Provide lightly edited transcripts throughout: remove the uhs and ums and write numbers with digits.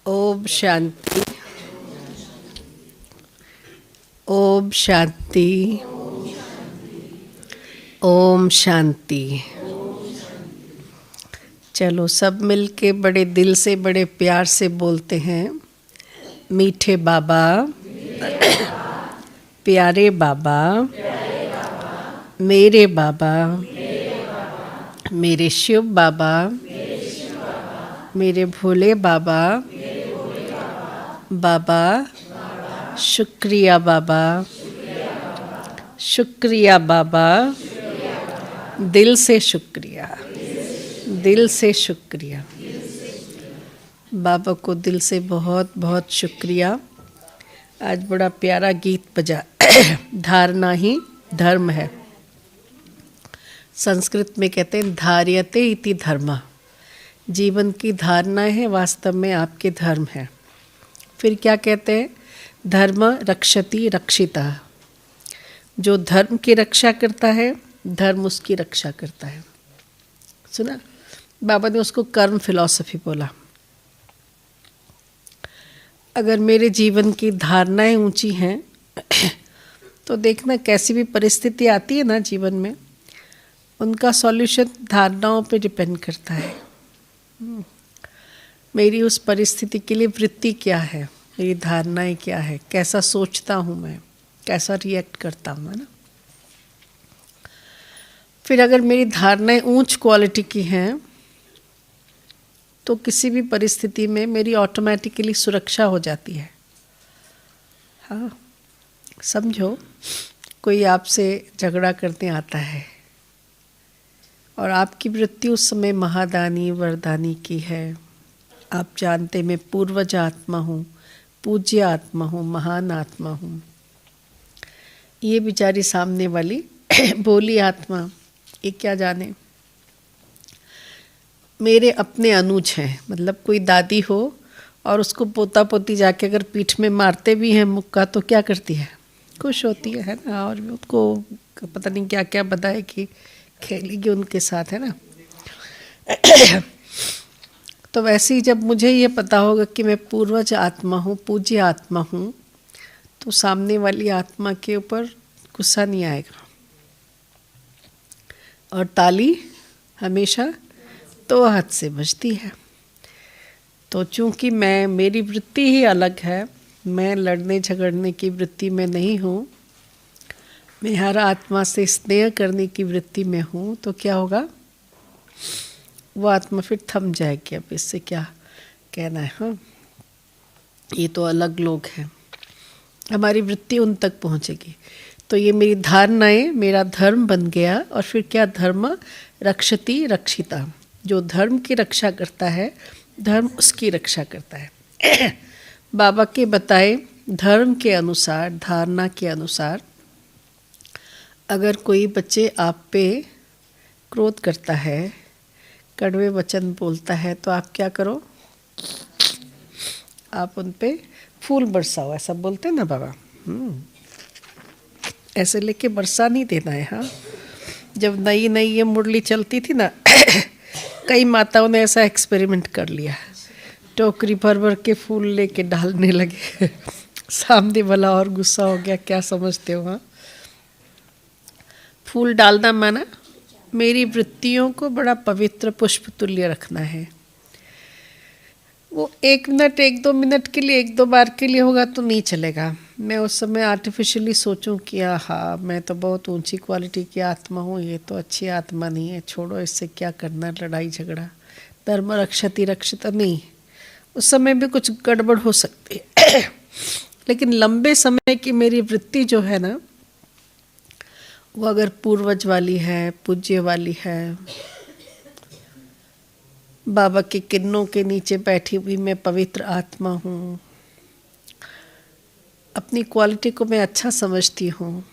ओम शांति। ओम शांति। ओम शांति। चलो सब मिलके बड़े दिल से बड़े प्यार से बोलते हैं। मीठे बाबा, प्यारे बाबा, मेरे बाबा, मेरे शिव बाबा, मेरे भोले बाबा, बाबा शुक्रिया बाबा, शुक्रिया बाबा, दिल से शुक्रिया, दिल से शुक्रिया। बाबा को दिल से बहुत बहुत शुक्रिया। आज बड़ा प्यारा गीत बजा। धारणा ही धर्म है। संस्कृत में कहते हैं धार्यते इति धर्म। जीवन की धारणा है, वास्तव में आपके धर्म है। फिर क्या कहते हैं? धर्म रक्षति रक्षिता। जो धर्म की रक्षा करता है, धर्म उसकी रक्षा करता है। सुना? बाबा ने उसको कर्म फिलॉसफी बोला। अगर मेरे जीवन की धारणाएं ऊंची हैं तो देखना कैसी भी परिस्थिति आती है ना जीवन में, उनका सॉल्यूशन धारणाओं पे डिपेंड करता है। मेरी उस परिस्थिति के लिए वृत्ति क्या है, मेरी धारणाएं क्या है, कैसा सोचता हूँ मैं, कैसा रिएक्ट करता हूँ, है ना। फिर अगर मेरी धारणाएं ऊंच क्वालिटी की हैं तो किसी भी परिस्थिति में मेरी ऑटोमेटिकली सुरक्षा हो जाती है। हाँ, समझो कोई आपसे झगड़ा करने आता है और आपकी वृत्ति उस समय महादानी वरदानी की है। आप जानते मैं पूर्वज आत्मा हूँ, पूज्य आत्मा हूँ, महान आत्मा हूँ। ये बेचारी सामने वाली बोली आत्मा, ये क्या जाने मेरे अपने अनुज हैं। मतलब कोई दादी हो और उसको पोता पोती जाके अगर पीठ में मारते भी हैं मुक्का तो क्या करती है? खुश होती है ना। और उसको पता नहीं क्या क्या बताए कि खेलेगी उनके साथ, है ना। तो वैसे ही जब मुझे ये पता होगा कि मैं पूर्वज आत्मा हूँ, पूज्य आत्मा हूँ, तो सामने वाली आत्मा के ऊपर गुस्सा नहीं आएगा। और ताली हमेशा तो हाथ से बजती है। तो चूंकि मेरी वृत्ति ही अलग है, मैं लड़ने झगड़ने की वृत्ति में नहीं हूँ, मैं हर आत्मा से स्नेह करने की वृत्ति में हूँ, तो क्या होगा? वो आत्मा फिर थम जाएगी। अब इससे क्या कहना है? हाँ, ये तो अलग लोग हैं। हमारी वृत्ति उन तक पहुँचेगी। तो ये मेरी धारणाएं मेरा धर्म बन गया। और फिर क्या? धर्म रक्षति रक्षिता। जो धर्म की रक्षा करता है, धर्म उसकी रक्षा करता है। बाबा के बताए धर्म के अनुसार, धारणा के अनुसार, अगर कोई बच्चे आप पे क्रोध करता है, कड़वे वचन बोलता है, तो आप क्या करो? आप उन पे फूल बरसाओ। ऐसा बोलते हैं ना बाबा। ऐसे लेके बरसा नहीं देना है। हाँ, जब नई नई ये मुरली चलती थी ना, कई माताओं ने ऐसा एक्सपेरिमेंट कर लिया। टोकरी भर भर के फूल लेके डालने लगे। सामने वाला और गुस्सा हो गया। क्या समझते हो? हाँ, फूल डालना माना मेरी वृत्तियों को बड़ा पवित्र पुष्प तुल्य रखना है। वो 1 मिनट 1-2 मिनट के लिए, 1-2 बार के लिए होगा तो नहीं चलेगा। मैं उस समय आर्टिफिशियली सोचूं कि हाँ, मैं तो बहुत ऊंची क्वालिटी की आत्मा हूँ, ये तो अच्छी आत्मा नहीं है, छोड़ो, इससे क्या करना, लड़ाई झगड़ा। धर्म रक्षति रक्षिता नहीं, उस समय भी कुछ गड़बड़ हो सकती है। लेकिन लंबे समय की मेरी वृत्ति जो है ना, वो अगर पूर्वज वाली है, पूज्य वाली है, बाबा के किरणों के नीचे बैठी हुई मैं पवित्र आत्मा हूँ, अपनी क्वालिटी को मैं अच्छा समझती हूँ।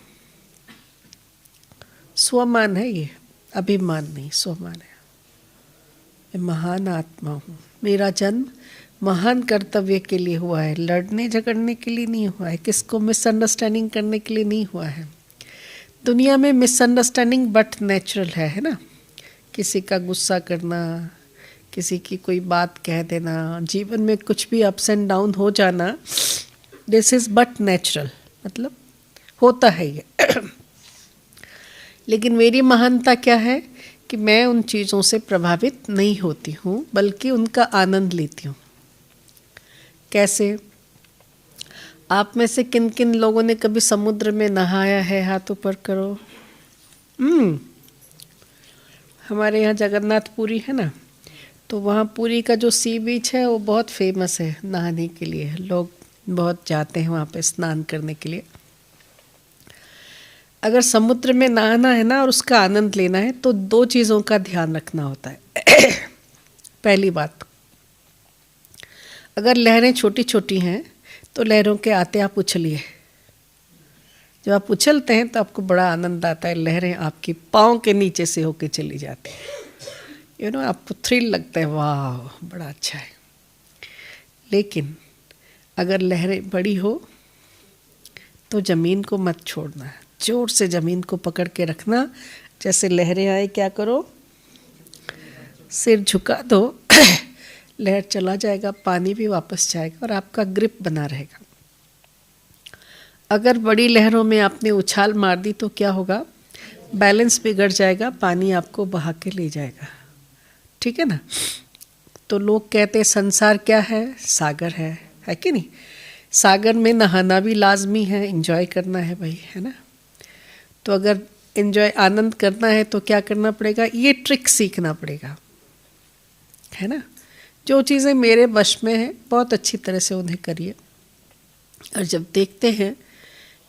स्वमान है ये, अभिमान नहीं, स्वमान है। मैं महान आत्मा हूँ। मेरा जन्म महान कर्तव्य के लिए हुआ है, लड़ने झगड़ने के लिए नहीं हुआ है, किसको मिसअंडरस्टैंडिंग करने के लिए नहीं हुआ है। दुनिया में मिसअंडरस्टैंडिंग बट नेचुरल है ना। किसी का गुस्सा करना, किसी की कोई बात कह देना, जीवन में कुछ भी अप्स एंड डाउन हो जाना, दिस इज़ बट नेचुरल, मतलब होता है ये। लेकिन मेरी महानता क्या है कि मैं उन चीज़ों से प्रभावित नहीं होती हूँ, बल्कि उनका आनंद लेती हूँ। कैसे? आप में से किन किन लोगों ने कभी समुद्र में नहाया है? हाथ ऊपर करो। हमारे यहाँ जगन्नाथपुरी है ना, तो वहाँ पुरी का जो सी बीच है वो बहुत फेमस है नहाने के लिए। लोग बहुत जाते हैं वहाँ पे स्नान करने के लिए। अगर समुद्र में नहाना है ना और उसका आनंद लेना है तो 2 चीज़ों का ध्यान रखना होता है। पहली बात, अगर लहरें छोटी छोटी हैं तो लहरों के आते आप उछलिए। जब आप उछलते हैं तो आपको बड़ा आनंद आता है, लहरें आपकी पाँव के नीचे से होके चली जाती हैं। आपको थ्रिल लगता है, वाह बड़ा अच्छा है। लेकिन अगर लहरें बड़ी हो तो ज़मीन को मत छोड़ना है, जोर से ज़मीन को पकड़ के रखना। जैसे लहरें आए क्या करो, सिर झुका दो, लहर चला जाएगा, पानी भी वापस जाएगा और आपका ग्रिप बना रहेगा। अगर बड़ी लहरों में आपने उछाल मार दी तो क्या होगा, बैलेंस बिगड़ जाएगा, पानी आपको बहा के ले जाएगा। ठीक है ना? तो लोग कहते हैं संसार क्या है? सागर है कि नहीं? सागर में नहाना भी लाजमी है, एंजॉय करना है भाई, है ना? तो अगर एंजॉय आनंद करना है तो क्या करना पड़ेगा? ये ट्रिक सीखना पड़ेगा, है ना? जो चीज़ें मेरे वश में हैं बहुत अच्छी तरह से उन्हें करिए। और जब देखते हैं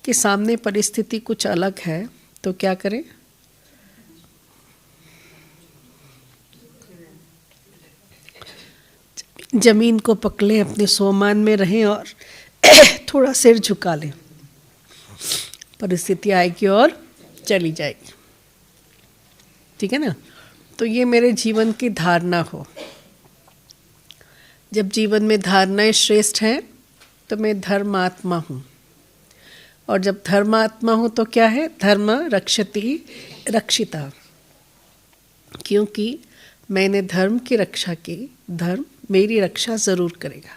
कि सामने परिस्थिति कुछ अलग है तो क्या करें? जमीन को पकड़ें, अपने सोमान में रहें और थोड़ा सिर झुका लें। परिस्थिति आएगी और चली जाएगी। ठीक है ना? तो ये मेरे जीवन की धारणा हो। जब जीवन में धारणाएं श्रेष्ठ हैं तो मैं धर्मात्मा हूँ, और जब धर्मात्मा हूँ तो क्या है? धर्म रक्षति रक्षिता। क्योंकि मैंने धर्म की रक्षा की, धर्म मेरी रक्षा ज़रूर करेगा।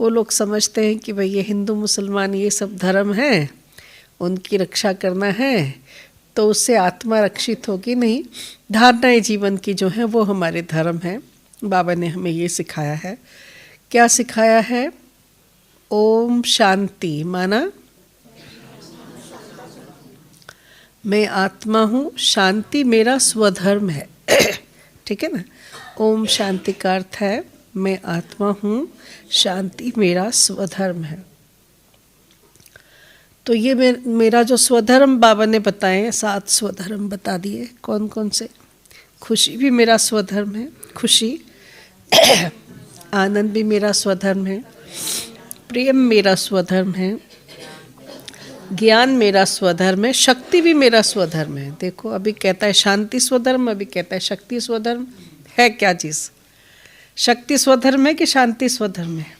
वो लोग समझते हैं कि भाई ये हिंदू मुसलमान ये सब धर्म है, उनकी रक्षा करना है तो उससे आत्मा रक्षित होगी। नहीं, धारणाएं जीवन की जो हैं वो हमारे धर्म हैं। बाबा ने हमें ये सिखाया है। क्या सिखाया है? ओम शांति, माना मैं आत्मा हूँ, शांति मेरा स्वधर्म है। ठीक है ना? ओम शांति का अर्थ है मैं आत्मा हूँ, शांति मेरा स्वधर्म है। तो ये मेरा जो स्वधर्म बाबा ने बताए, 7 स्वधर्म बता दिए। कौन कौन से? खुशी भी मेरा स्वधर्म है, खुशी। आनंद भी मेरा स्वधर्म है, प्रेम मेरा स्वधर्म है, ज्ञान मेरा स्वधर्म है, शक्ति भी मेरा स्वधर्म है। देखो, अभी कहता है शांति स्वधर्म, अभी कहता है शक्ति स्वधर्म। है क्या चीज़? शक्ति स्वधर्म है कि शांति स्वधर्म है?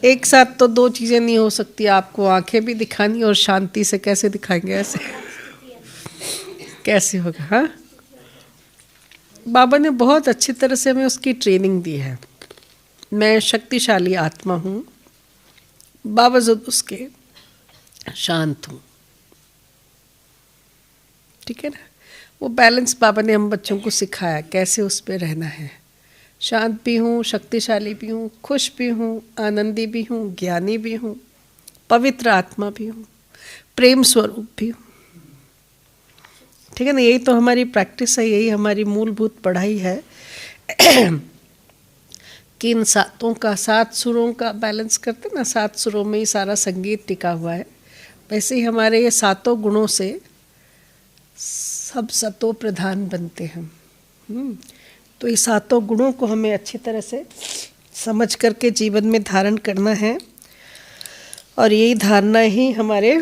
एक साथ तो 2 चीज़ें नहीं हो सकती। आपको आंखें भी दिखानी और शांति से कैसे दिखाएंगे? ऐसे कैसे होगा? हाँ, बाबा ने बहुत अच्छी तरह से हमें उसकी ट्रेनिंग दी है। मैं शक्तिशाली आत्मा हूँ, बावजूद उसके शांत हूँ। ठीक है ना? वो बैलेंस बाबा ने हम बच्चों को सिखाया कैसे उस पर रहना है। शांत भी हूँ, शक्तिशाली भी हूँ, खुश भी हूँ, आनंदी भी हूँ, ज्ञानी भी हूँ, पवित्र आत्मा भी हूँ, प्रेम स्वरूप भी हूँ। ठीक है ना? यही तो हमारी प्रैक्टिस है, यही हमारी मूलभूत पढ़ाई है कि इन 7 सुरों का बैलेंस करते ना। 7 सुरों में ही सारा संगीत टिका हुआ है। वैसे ही हमारे ये 7 गुणों से सब सतो प्रधान बनते हैं। तो ये 7 गुणों को हमें अच्छी तरह से समझ करके जीवन में धारण करना है, और यही धारणा ही हमारे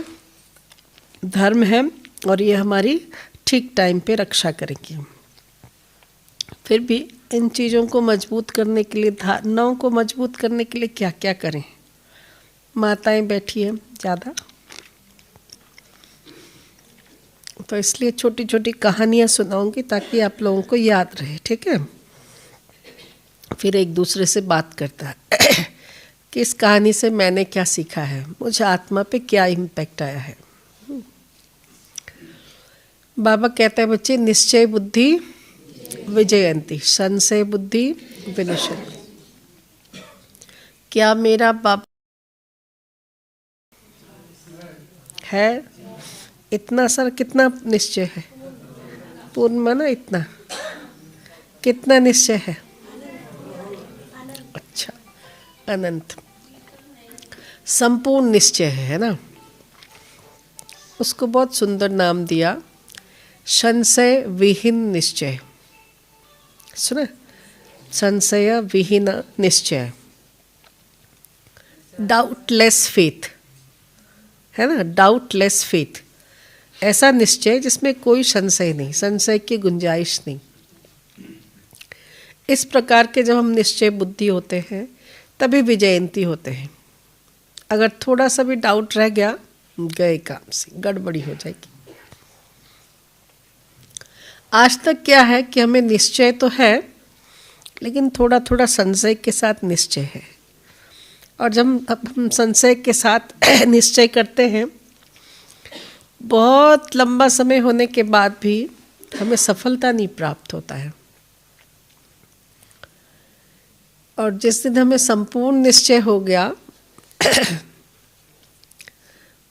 धर्म है, और ये हमारी ठीक टाइम पे रक्षा करेंगी। फिर भी इन चीज़ों को मजबूत करने के लिए, धारणाओं को मजबूत करने के लिए क्या क्या करें? माताएं बैठी हैं ज़्यादा, तो इसलिए छोटी छोटी कहानियाँ सुनाऊंगी ताकि आप लोगों को याद रहे। ठीक है? फिर एक दूसरे से बात करता है कि इस कहानी से मैंने क्या सीखा है, मुझे आत्मा पे क्या इम्पैक्ट आया है। बाबा कहते हैं बच्चे, निश्चय बुद्धि विजयंती, संशय बुद्धि विनश्यति। क्या मेरा बाबा है इतना सर? कितना निश्चय है? पूर्ण माना इतना, कितना निश्चय है? अच्छा, अनंत, संपूर्ण निश्चय है ना। उसको बहुत सुंदर नाम दिया, संशय विहीन निश्चय। सुना, संशय विहीन निश्चय, डाउटलेस फेथ है ना, डाउटलेस फेथ, ऐसा निश्चय जिसमें कोई संशय नहीं, संशय की गुंजाइश नहीं। इस प्रकार के जब हम निश्चय बुद्धि होते हैं तभी विजयंती होते हैं। अगर थोड़ा सा भी डाउट रह गया, गए काम से, गड़बड़ी हो जाएगी। आज तक क्या है कि हमें निश्चय तो है लेकिन थोड़ा थोड़ा संशय के साथ निश्चय है। और जब हम संशय के साथ निश्चय करते हैं, बहुत लंबा समय होने के बाद भी हमें सफलता नहीं प्राप्त होता है। और जिस दिन हमें संपूर्ण निश्चय हो गया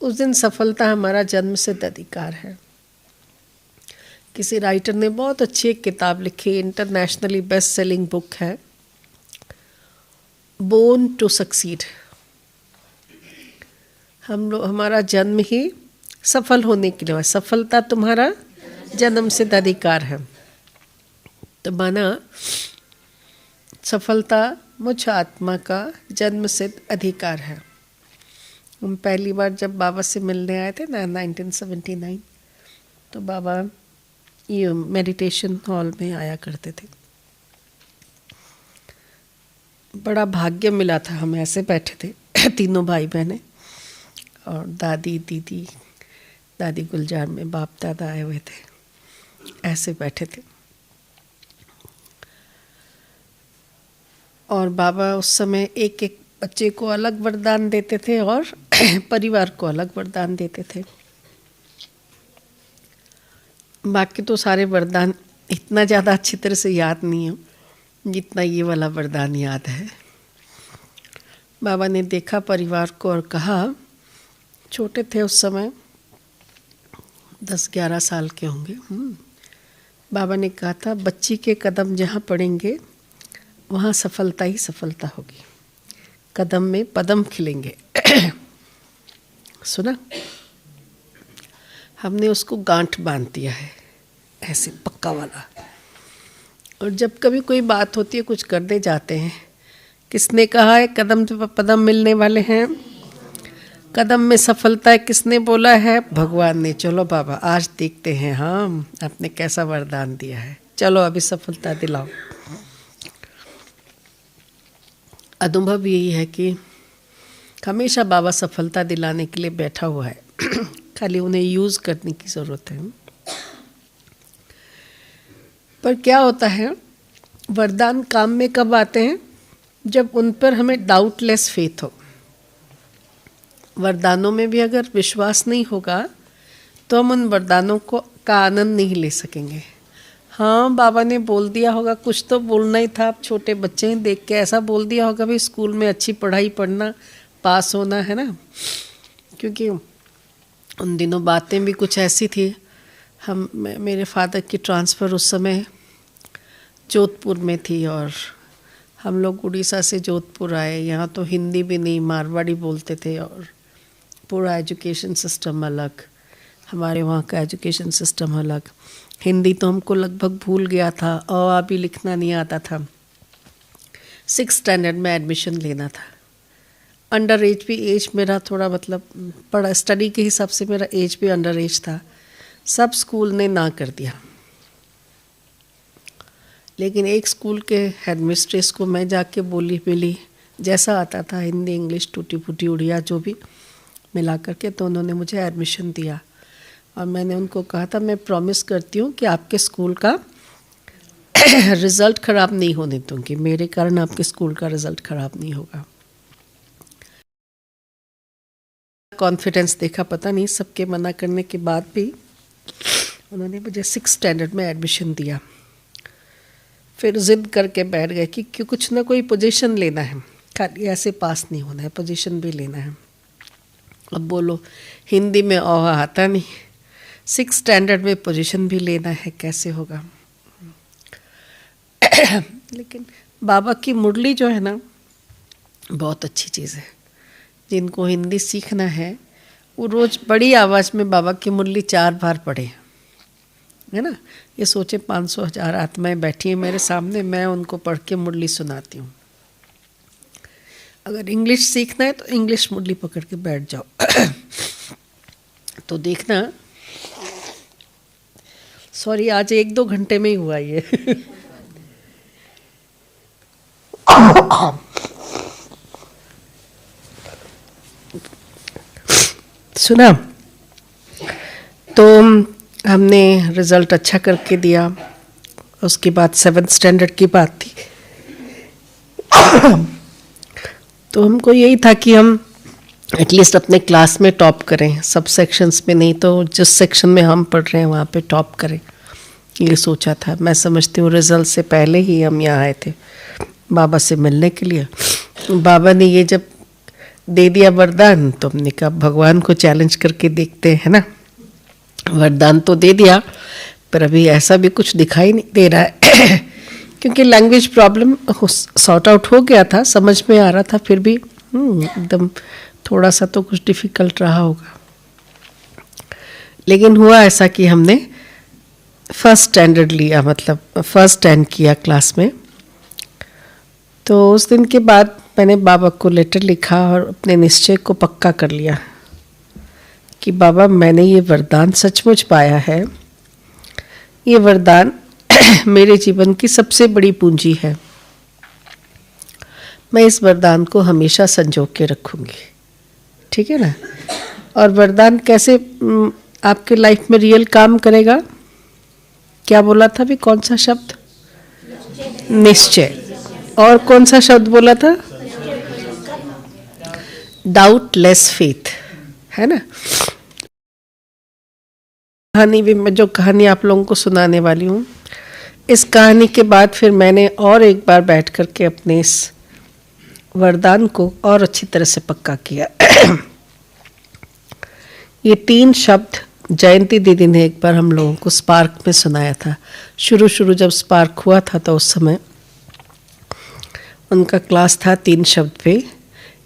उस दिन सफलता हमारा जन्म सिद्ध अधिकार है। किसी राइटर ने बहुत अच्छी एक किताब लिखी, इंटरनेशनली बेस्ट सेलिंग बुक है, बोर्न टू सक्सीड। हम लोग, हमारा जन्म ही सफल होने के लिए, सफलता तुम्हारा जन्म सिद्ध अधिकार है। तो माना सफलता मुझ आत्मा का जन्म सिद्ध अधिकार है। हम पहली बार जब बाबा से मिलने आए थे ना 1979, तो बाबा ये मेडिटेशन हॉल में आया करते थे। बड़ा भाग्य मिला था, हम ऐसे बैठे थे तीनों भाई बहनें और दादी दीदी, दादी गुलजार में बाप दादा आए हुए थे, ऐसे बैठे थे। और बाबा उस समय एक एक बच्चे को अलग वरदान देते थे और परिवार को अलग वरदान देते थे। बाकी तो सारे वरदान इतना ज़्यादा अच्छी तरह से याद नहीं है जितना ये वाला वरदान याद है। बाबा ने देखा परिवार को और कहा, छोटे थे उस समय, 10-11 साल के होंगे। बाबा ने कहा था, बच्ची के कदम जहाँ पड़ेंगे वहाँ सफलता ही सफलता होगी, कदम में पदम खिलेंगे। सुना, हमने उसको गांठ बांध दिया है ऐसे पक्का वाला। और जब कभी कोई बात होती है, कुछ करने जाते हैं, किसने कहा है कदम पे पदम मिलने वाले हैं, कदम में सफलता है किसने बोला है? भगवान ने। चलो बाबा आज देखते हैं हम आपने कैसा वरदान दिया है, चलो अभी सफलता दिलाओ। अनुभव यही है कि हमेशा बाबा सफलता दिलाने के लिए बैठा हुआ है, खाली उन्हें यूज़ करने की ज़रूरत है। पर क्या होता है, वरदान काम में कब आते हैं? जब उन पर हमें डाउटलेस फेथ हो। वरदानों में भी अगर विश्वास नहीं होगा तो हम उन वरदानों का आनंद नहीं ले सकेंगे। हाँ, बाबा ने बोल दिया होगा, कुछ तो बोलना ही था, आप छोटे बच्चे हैं, देख के ऐसा बोल दिया होगा भाई स्कूल में अच्छी पढ़ाई पढ़ना, पास होना है ना। क्योंकि उन दिनों बातें भी कुछ ऐसी थी। मेरे फादर की ट्रांसफ़र उस समय जोधपुर में थी और हम लोग उड़ीसा से जोधपुर आए। यहाँ तो हिंदी भी नहीं, मारवाड़ी बोलते थे और पूरा एजुकेशन सिस्टम अलग, हमारे वहाँ का एजुकेशन सिस्टम अलग। हिंदी तो हमको लगभग भूल गया था, अ भी लिखना नहीं आता था। 6th स्टैंडर्ड में एडमिशन लेना था। अंडर एज भी, एज मेरा थोड़ा मतलब पढ़ा स्टडी के हिसाब से मेरा एज भी अंडर एज था। सब स्कूल ने ना कर दिया, लेकिन एक स्कूल के हेडमिस्ट्रेस को मैं जाके बोली मिली, जैसा आता था हिंदी इंग्लिश टूटी फूटी उड़िया जो भी मिला करके, तो उन्होंने मुझे एडमिशन दिया। और मैंने उनको कहा था मैं प्रॉमिस करती हूँ कि आपके स्कूल का रिजल्ट खराब नहीं होने दूंगी, मेरे कारण आपके स्कूल का रिजल्ट खराब नहीं होगा। कॉन्फिडेंस देखा, पता नहीं सबके मना करने के बाद भी उन्होंने मुझे 6th स्टैंडर्ड में एडमिशन दिया। फिर जिद करके बैठ गए कि कुछ ना कोई पोजीशन लेना है, खाली ऐसे पास नहीं होना है, पोजीशन भी लेना है। अब बोलो, हिंदी में औ आता नहीं, 6th स्टैंडर्ड में पोजीशन भी लेना है, कैसे होगा। लेकिन बाबा की मुरली जो है ना, बहुत अच्छी चीज़ है। जिनको हिंदी सीखना है वो रोज़ बड़ी आवाज़ में बाबा की मुरली 4 बार पढ़े, है ना। ये सोचे 500,000 आत्माएं बैठी हैं मेरे सामने, मैं उनको पढ़ के मुरली सुनाती हूँ। अगर इंग्लिश सीखना है तो इंग्लिश मुरली पकड़ के बैठ जाओ। तो देखना, सॉरी आज 1-2 घंटे में ही हुआ ये। सुना। तो हमने रिज़ल्ट अच्छा करके दिया। उसके बाद 7th स्टैंडर्ड की बात थी। तो हमको यही था कि हम एटलीस्ट अपने क्लास में टॉप करें, सब सेक्शंस में नहीं तो जिस सेक्शन में हम पढ़ रहे हैं वहाँ पे टॉप करें, ये सोचा था। मैं समझती हूँ रिज़ल्ट से पहले ही हम यहाँ आए थे बाबा से मिलने के लिए। बाबा ने ये जब दे दिया वरदान तो हमने कहा भगवान को चैलेंज करके देखते हैं ना। वरदान तो दे दिया पर अभी ऐसा भी कुछ दिखाई नहीं दे रहा है। क्योंकि लैंग्वेज प्रॉब्लम सॉर्ट आउट हो गया था, समझ में आ रहा था, फिर भी एकदम थोड़ा सा तो कुछ डिफ़िकल्ट रहा होगा। लेकिन हुआ ऐसा कि हमने 1st स्टैंडर्ड लिया, मतलब 1st स्टैंड किया क्लास में। तो उस दिन के बाद मैंने बाबा को लेटर लिखा और अपने निश्चय को पक्का कर लिया कि बाबा मैंने ये वरदान सचमुच पाया है। ये वरदान मेरे जीवन की सबसे बड़ी पूंजी है। मैं इस वरदान को हमेशा संजो के रखूँगी, ठीक है ना। और वरदान कैसे आपके लाइफ में रियल काम करेगा, क्या बोला था अभी, कौन सा शब्द? निश्चय। और कौन सा शब्द बोला था? डाउटलेस फेथ, है ना। कहानी भी, मैं जो कहानी आप लोगों को सुनाने वाली हूँ, इस कहानी के बाद फिर मैंने और एक बार बैठ करके अपने इस वरदान को और अच्छी तरह से पक्का किया। ये 3 शब्द जयंती दीदी ने एक बार हम लोगों को स्पार्क में सुनाया था। शुरू जब स्पार्क हुआ था तो उस समय उनका क्लास था 3 शब्द पे।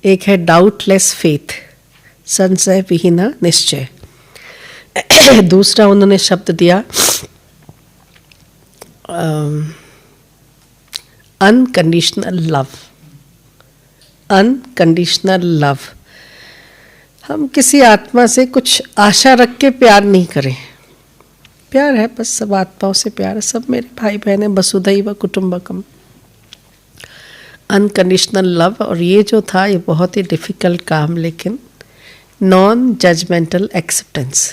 एक है डाउटलेस फेथ, संशय विहीना निश्चय। दूसरा उन्होंने शब्द दिया अनकंडीशनल लव। अनकंडीशनल लव, हम किसी आत्मा से कुछ आशा रख के प्यार नहीं करें। प्यार है बस, सब आत्माओं से प्यार है, सब मेरे भाई बहन है, वसुधैव कुटुंबकम। Unconditional love. और ये जो था ये बहुत ही डिफ़िकल्ट काम, लेकिन नॉन जजमेंटल एक्सेप्टेंस।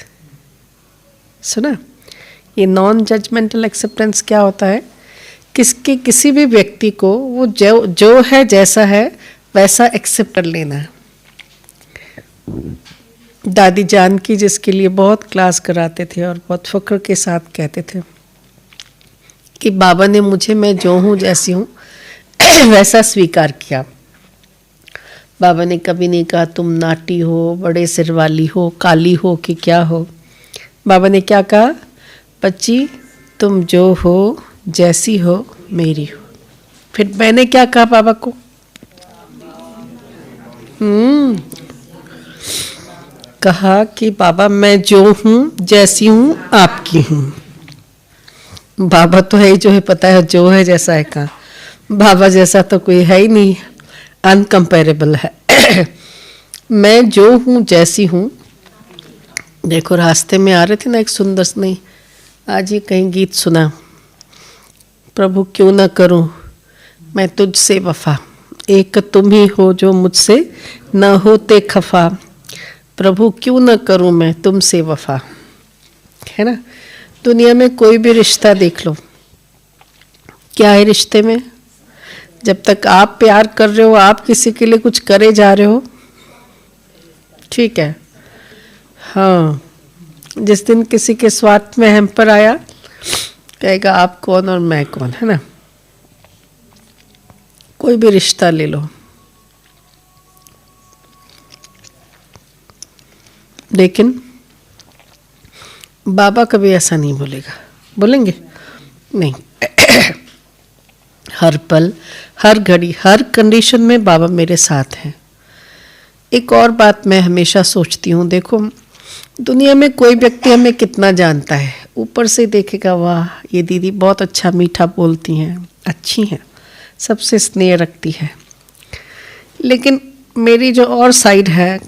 सुना, ये नॉन जजमेंटल एक्सेप्टेंस क्या होता है? किसके किसी भी व्यक्ति को वो जो है, जैसा है वैसा एक्सेप्ट कर लेना। दादी जान की, जिसके लिए बहुत क्लास कराते थे और बहुत फक्र के साथ कहते थे कि बाबा ने मुझे मैं जो हूँ जैसी हूँ वैसा स्वीकार किया। बाबा ने कभी नहीं कहा तुम नाटी हो, बड़े सिर वाली हो, काली हो कि क्या हो। बाबा ने क्या कहा? बच्ची तुम जो हो, जैसी हो, मेरी हो। फिर मैंने क्या कहा बाबा को? कहा कि बाबा मैं जो हूँ, जैसी हूँ, आपकी हूँ। बाबा तो है ही, जो है पता है जो है जैसा है। कहा बाबा जैसा तो कोई है ही नहीं, अनकम्पेरेबल है। मैं जो हूँ, जैसी हूँ। देखो रास्ते में आ रहे थे ना, एक सुंदर नहीं, आज ही कहीं गीत सुना, प्रभु क्यों न करूं मैं तुझसे वफा, एक तुम ही हो जो मुझसे न होते खफा। प्रभु क्यों न करूं मैं तुमसे वफा, है ना। दुनिया में कोई भी रिश्ता देख लो, क्या है रिश्ते में? जब तक आप प्यार कर रहे हो, आप किसी के लिए कुछ करे जा रहे हो, ठीक है। हाँ, जिस दिन किसी के स्वार्थ में हैम्पर आया, कहेगा आप कौन और मैं कौन, है ना। कोई भी रिश्ता ले लो, लेकिन बाबा कभी ऐसा नहीं बोलेगा। बोलेंगे? नहीं। हर पल, हर घड़ी, हर कंडीशन में बाबा मेरे साथ हैं। एक और बात मैं हमेशा सोचती हूँ, देखो दुनिया में कोई व्यक्ति हमें कितना जानता है, ऊपर से देखेगा वाह ये दीदी बहुत अच्छा मीठा बोलती हैं, अच्छी हैं, सबसे स्नेह रखती है। लेकिन मेरी जो और साइड है,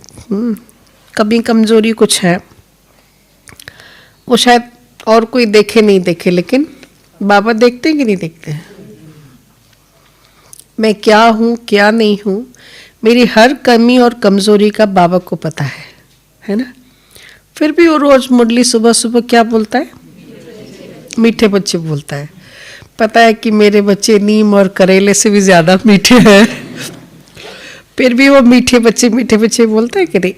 कभी कमजोरी कुछ है, वो शायद और कोई देखे नहीं देखे, लेकिन बाबा देखते हैं कि नहीं देखते हैं? मैं क्या हूँ क्या नहीं हूँ, मेरी हर कमी और कमजोरी का बाबा को पता है ना। फिर भी वो रोज मुरली सुबह सुबह क्या बोलता है? मीठे बच्चे बोलता है। पता है कि मेरे बच्चे नीम और करेले से भी ज्यादा मीठे हैं, फिर भी वो मीठे बच्चे बोलता है कि नहीं।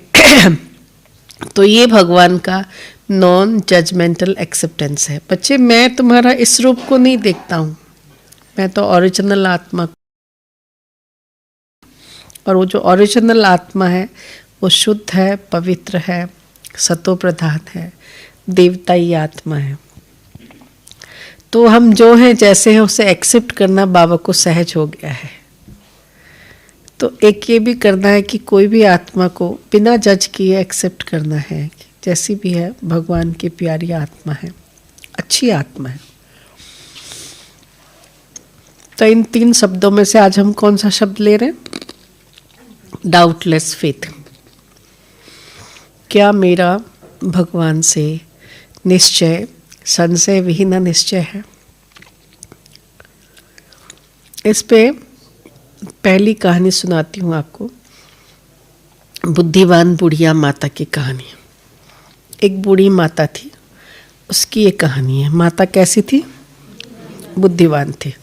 तो ये भगवान का नॉन जजमेंटल एक्सेप्टेंस है। बच्चे, मैं तुम्हारा इस रूप को नहीं देखता हूँ, मैं तो ओरिजिनल आत्मा, और वो जो ओरिजिनल आत्मा है वो शुद्ध है, पवित्र है, सतो प्रधान है, देवताई आत्मा है। तो हम जो हैं जैसे हैं उसे एक्सेप्ट करना बाबा को सहज हो गया है। तो एक ये भी करना है कि कोई भी आत्मा को बिना जज किए एक्सेप्ट करना है, जैसी भी है, भगवान की प्यारी आत्मा है, अच्छी आत्मा है। तो इन 3 शब्दों में से आज हम कौन सा शब्द ले रहे हैं? Doubtless faith. क्या मेरा भगवान से निश्चय संशय विहीन निश्चय है? इस पे पहली कहानी सुनाती हूँ आपको, बुद्धिवान बुढ़िया माता की कहानी। एक बूढ़ी माता थी, उसकी एक कहानी है। माता कैसी थी? बुद्धिवान थी।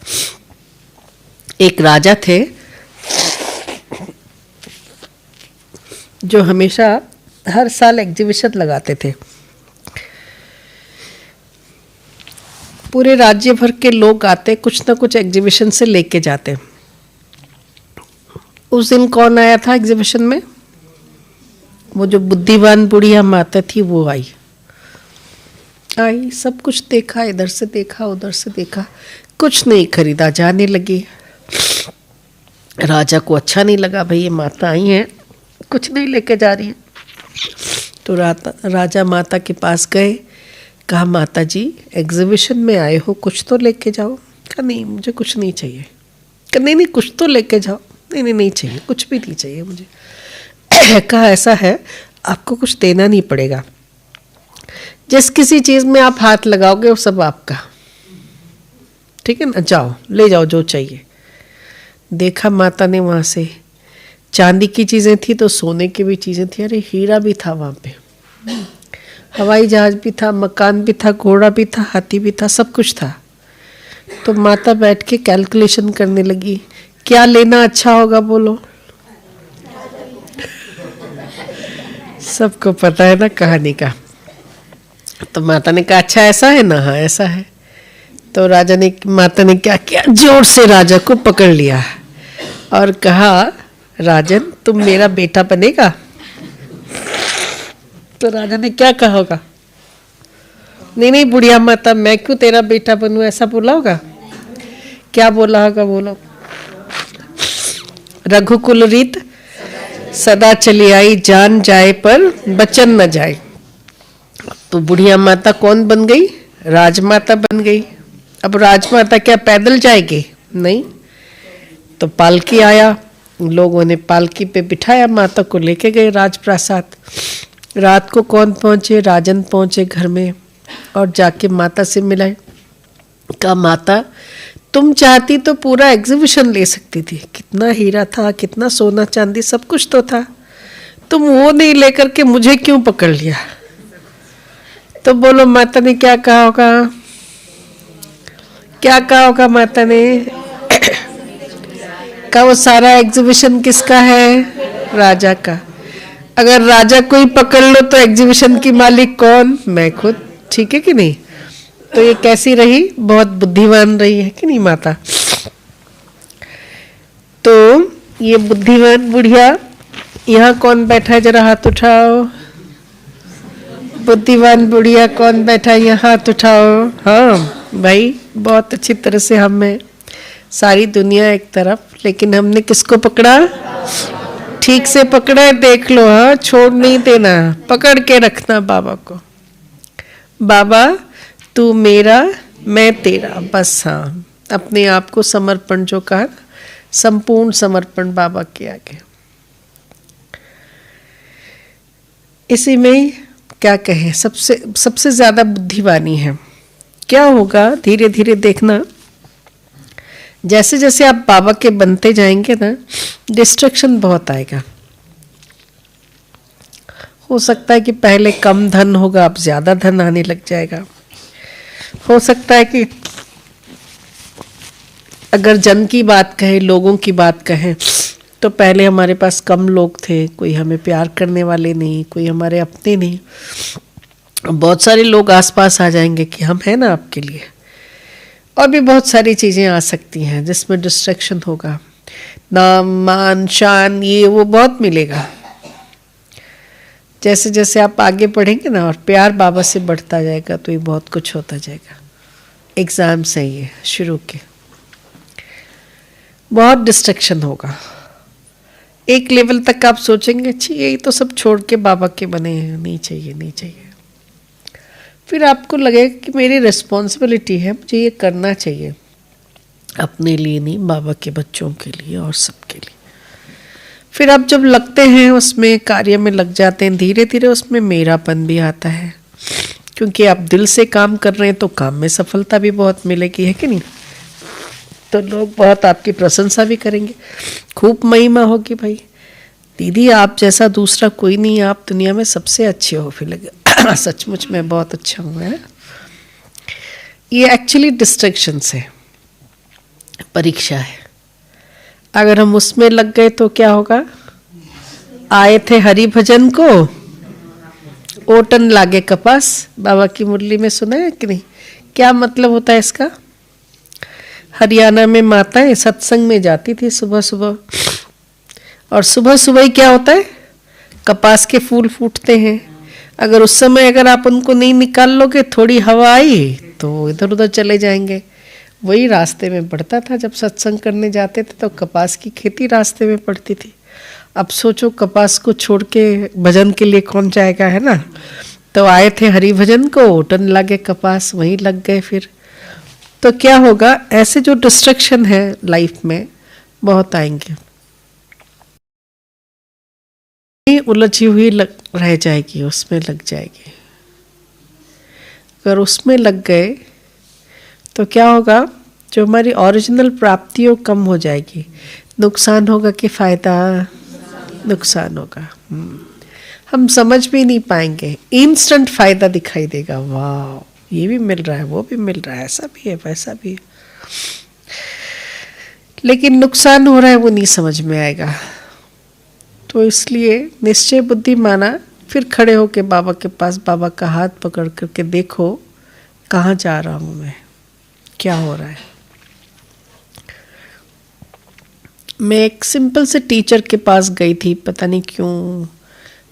एक राजा थे जो हमेशा हर साल एग्जीबिशन लगाते थे। पूरे राज्य भर के लोग आते, कुछ ना कुछ एग्जीबिशन से लेके जाते। उस दिन कौन आया था एग्जीबिशन में? वो जो बुद्धिवान बुढ़िया माता थी वो आई, सब कुछ देखा, इधर से देखा उधर से देखा, कुछ नहीं खरीदा, जाने लगी। राजा को अच्छा नहीं लगा, भाई ये माता आई हैं, कुछ नहीं लेके जा रही है। तो राजा माता के पास गए, कहा माता जी एग्जीबिशन में आए हो, कुछ तो लेके जाओ। कहा नहीं मुझे कुछ नहीं चाहिए। कहा नहीं कुछ तो लेके जाओ। नहीं चाहिए, कुछ भी नहीं चाहिए मुझे। कहा ऐसा है, आपको कुछ देना नहीं पड़ेगा, जिस किसी चीज में आप हाथ लगाओगे वो सब आपका, ठीक है ना, जाओ ले जाओ जो चाहिए। देखा माता ने, वहां से चांदी की चीजें थी तो सोने की भी चीजें थी, अरे हीरा भी था वहां पे, हवाई जहाज भी था, मकान भी था, घोड़ा भी था, हाथी भी था, सब कुछ था। तो माता बैठ के कैलकुलेशन करने लगी, क्या लेना अच्छा होगा बोलो। सबको पता है ना कहानी का। तो माता ने कहा अच्छा ऐसा है ना, हाँ ऐसा है। तो माता ने क्या किया, जोर से राजा को पकड़ लिया और कहा राजन तुम मेरा बेटा बनेगा। तो राजा ने क्या कहा होगा, नहीं बुढ़िया माता मैं क्यों तेरा बेटा बनूं, ऐसा बोला होगा। क्या बोला होगा बोलो, रघुकुल रीत सदा चली आई, जान जाए पर बचन न जाए। तो बुढ़िया माता कौन बन गई, राजमाता बन गई। अब राजमाता क्या पैदल जाएगी, नहीं। तो पालकी आया, लोगों ने पालकी पे बिठाया, माता को लेके गए राजप्रासाद। रात को कौन पहुंचे, राजन पहुंचे घर में और जाके माता से मिलाए। कहा माता तुम चाहती तो पूरा एग्जीबिशन ले सकती थी, कितना हीरा था, कितना सोना चांदी, सब कुछ तो था, तुम वो नहीं लेकर के मुझे क्यों पकड़ लिया। तो बोलो माता ने क्या कहा होगा, क्या कहा होगा माता ने? का वो सारा एग्जीबिशन किसका है? राजा का। अगर राजा को ही पकड़ लो तो एग्जीबिशन की मालिक कौन? मैं खुद। ठीक है कि नहीं? तो ये कैसी रही? बहुत बुद्धिमान रही है कि नहीं माता? तो ये बुद्धिमान बुढ़िया, यहाँ कौन बैठा है? जरा हाथ उठाओ। बुद्धिमान बुढ़िया कौन बैठा है? यहाँ हाथ उठाओ। हाँ भाई, बहुत अच्छी तरह से हम में सारी दुनिया एक तरफ, लेकिन हमने किसको पकड़ा? ठीक से पकड़ा है, देख लो। हाँ, छोड़ नहीं देना, पकड़ के रखना बाबा को। बाबा तू मेरा, मैं तेरा, बस। हाँ, अपने आप को समर्पण, जो कहा, संपूर्ण समर्पण बाबा के आगे। इसी में क्या कहें, सबसे ज्यादा बुद्धिवानी है। क्या होगा धीरे धीरे देखना, जैसे जैसे आप बाबा के बनते जाएंगे ना, डिस्ट्रक्शन बहुत आएगा। हो सकता है कि पहले कम धन होगा, अब ज्यादा धन आने लग जाएगा। हो सकता है कि अगर जन की बात कहें, लोगों की बात कहें, तो पहले हमारे पास कम लोग थे, कोई हमें प्यार करने वाले नहीं, कोई हमारे अपने नहीं। बहुत सारे लोग आसपास आ जाएंगे कि हम हैं ना आपके लिए। और भी बहुत सारी चीज़ें आ सकती हैं जिसमें डिस्ट्रैक्शन होगा। नाम, मान, शान, ये वो बहुत मिलेगा। जैसे जैसे आप आगे बढ़ेंगे ना, और प्यार बाबा से बढ़ता जाएगा, तो ये बहुत कुछ होता जाएगा। एग्ज़ाम सही है शुरू के, बहुत डिस्ट्रैक्शन होगा। एक लेवल तक आप सोचेंगे, अच्छी यही तो सब छोड़ के बाबा के बने हैं, नहीं चाहिए, नहीं चाहिए। फिर आपको लगेगा कि मेरी रिस्पॉन्सिबिलिटी है, मुझे ये करना चाहिए, अपने लिए नहीं, बाबा के बच्चों के लिए और सबके लिए। फिर आप जब लगते हैं उसमें, कार्य में लग जाते हैं, धीरे धीरे उसमें मेरापन भी आता है, क्योंकि आप दिल से काम कर रहे हैं, तो काम में सफलता भी बहुत मिलेगी, है कि नहीं? तो लोग बहुत आपकी प्रशंसा भी करेंगे, खूब महिमा होगी, भाई दीदी आप जैसा दूसरा कोई नहीं, आप दुनिया में सबसे अच्छे हो। फिर लगे सचमुच में बहुत अच्छा हूँ, है। ये एक्चुअली डिस्ट्रैक्शंस है, परीक्षा है। अगर हम उसमें लग गए तो क्या होगा? आए थे हरि भजन को, ओटन लागे कपास। बाबा की मुरली में सुना है कि नहीं? क्या मतलब होता है इसका? हरियाणा में माताएं सत्संग में जाती थी सुबह सुबह, और सुबह सुबह ही क्या होता है? कपास के फूल फूटते हैं। अगर उस समय अगर आप उनको नहीं निकाल लोगे, थोड़ी हवा आई तो इधर उधर चले जाएंगे। वही रास्ते में पड़ता था। जब सत्संग करने जाते थे तो कपास की खेती रास्ते में पड़ती थी। अब सोचो, कपास को छोड़ के भजन के लिए कौन जाएगा, है ना? तो आए थे हरि भजन को, ओटन लगे कपास, वहीं लग गए। फिर तो क्या होगा? ऐसे जो डिस्ट्रैक्शन है लाइफ में बहुत आएंगे, उलझी हुई रह जाएगी, उसमें लग जाएगी। अगर उसमें लग गए तो क्या होगा? जो हमारी ओरिजिनल प्राप्तियों कम हो जाएगी। नुकसान होगा कि फायदा? नुकसान होगा। हम समझ भी नहीं पाएंगे, इंस्टेंट फायदा दिखाई देगा, वाह ये भी मिल रहा है, वो भी मिल रहा है, ऐसा भी है, वैसा भी है। लेकिन नुकसान हो रहा है वो नहीं समझ में आएगा। तो इसलिए निश्चय बुद्धि माना, फिर खड़े होके बाबा के पास, बाबा का हाथ पकड़ करके देखो कहाँ जा रहा हूँ मैं, क्या हो रहा है। मैं एक सिंपल से टीचर के पास गई थी, पता नहीं क्यों,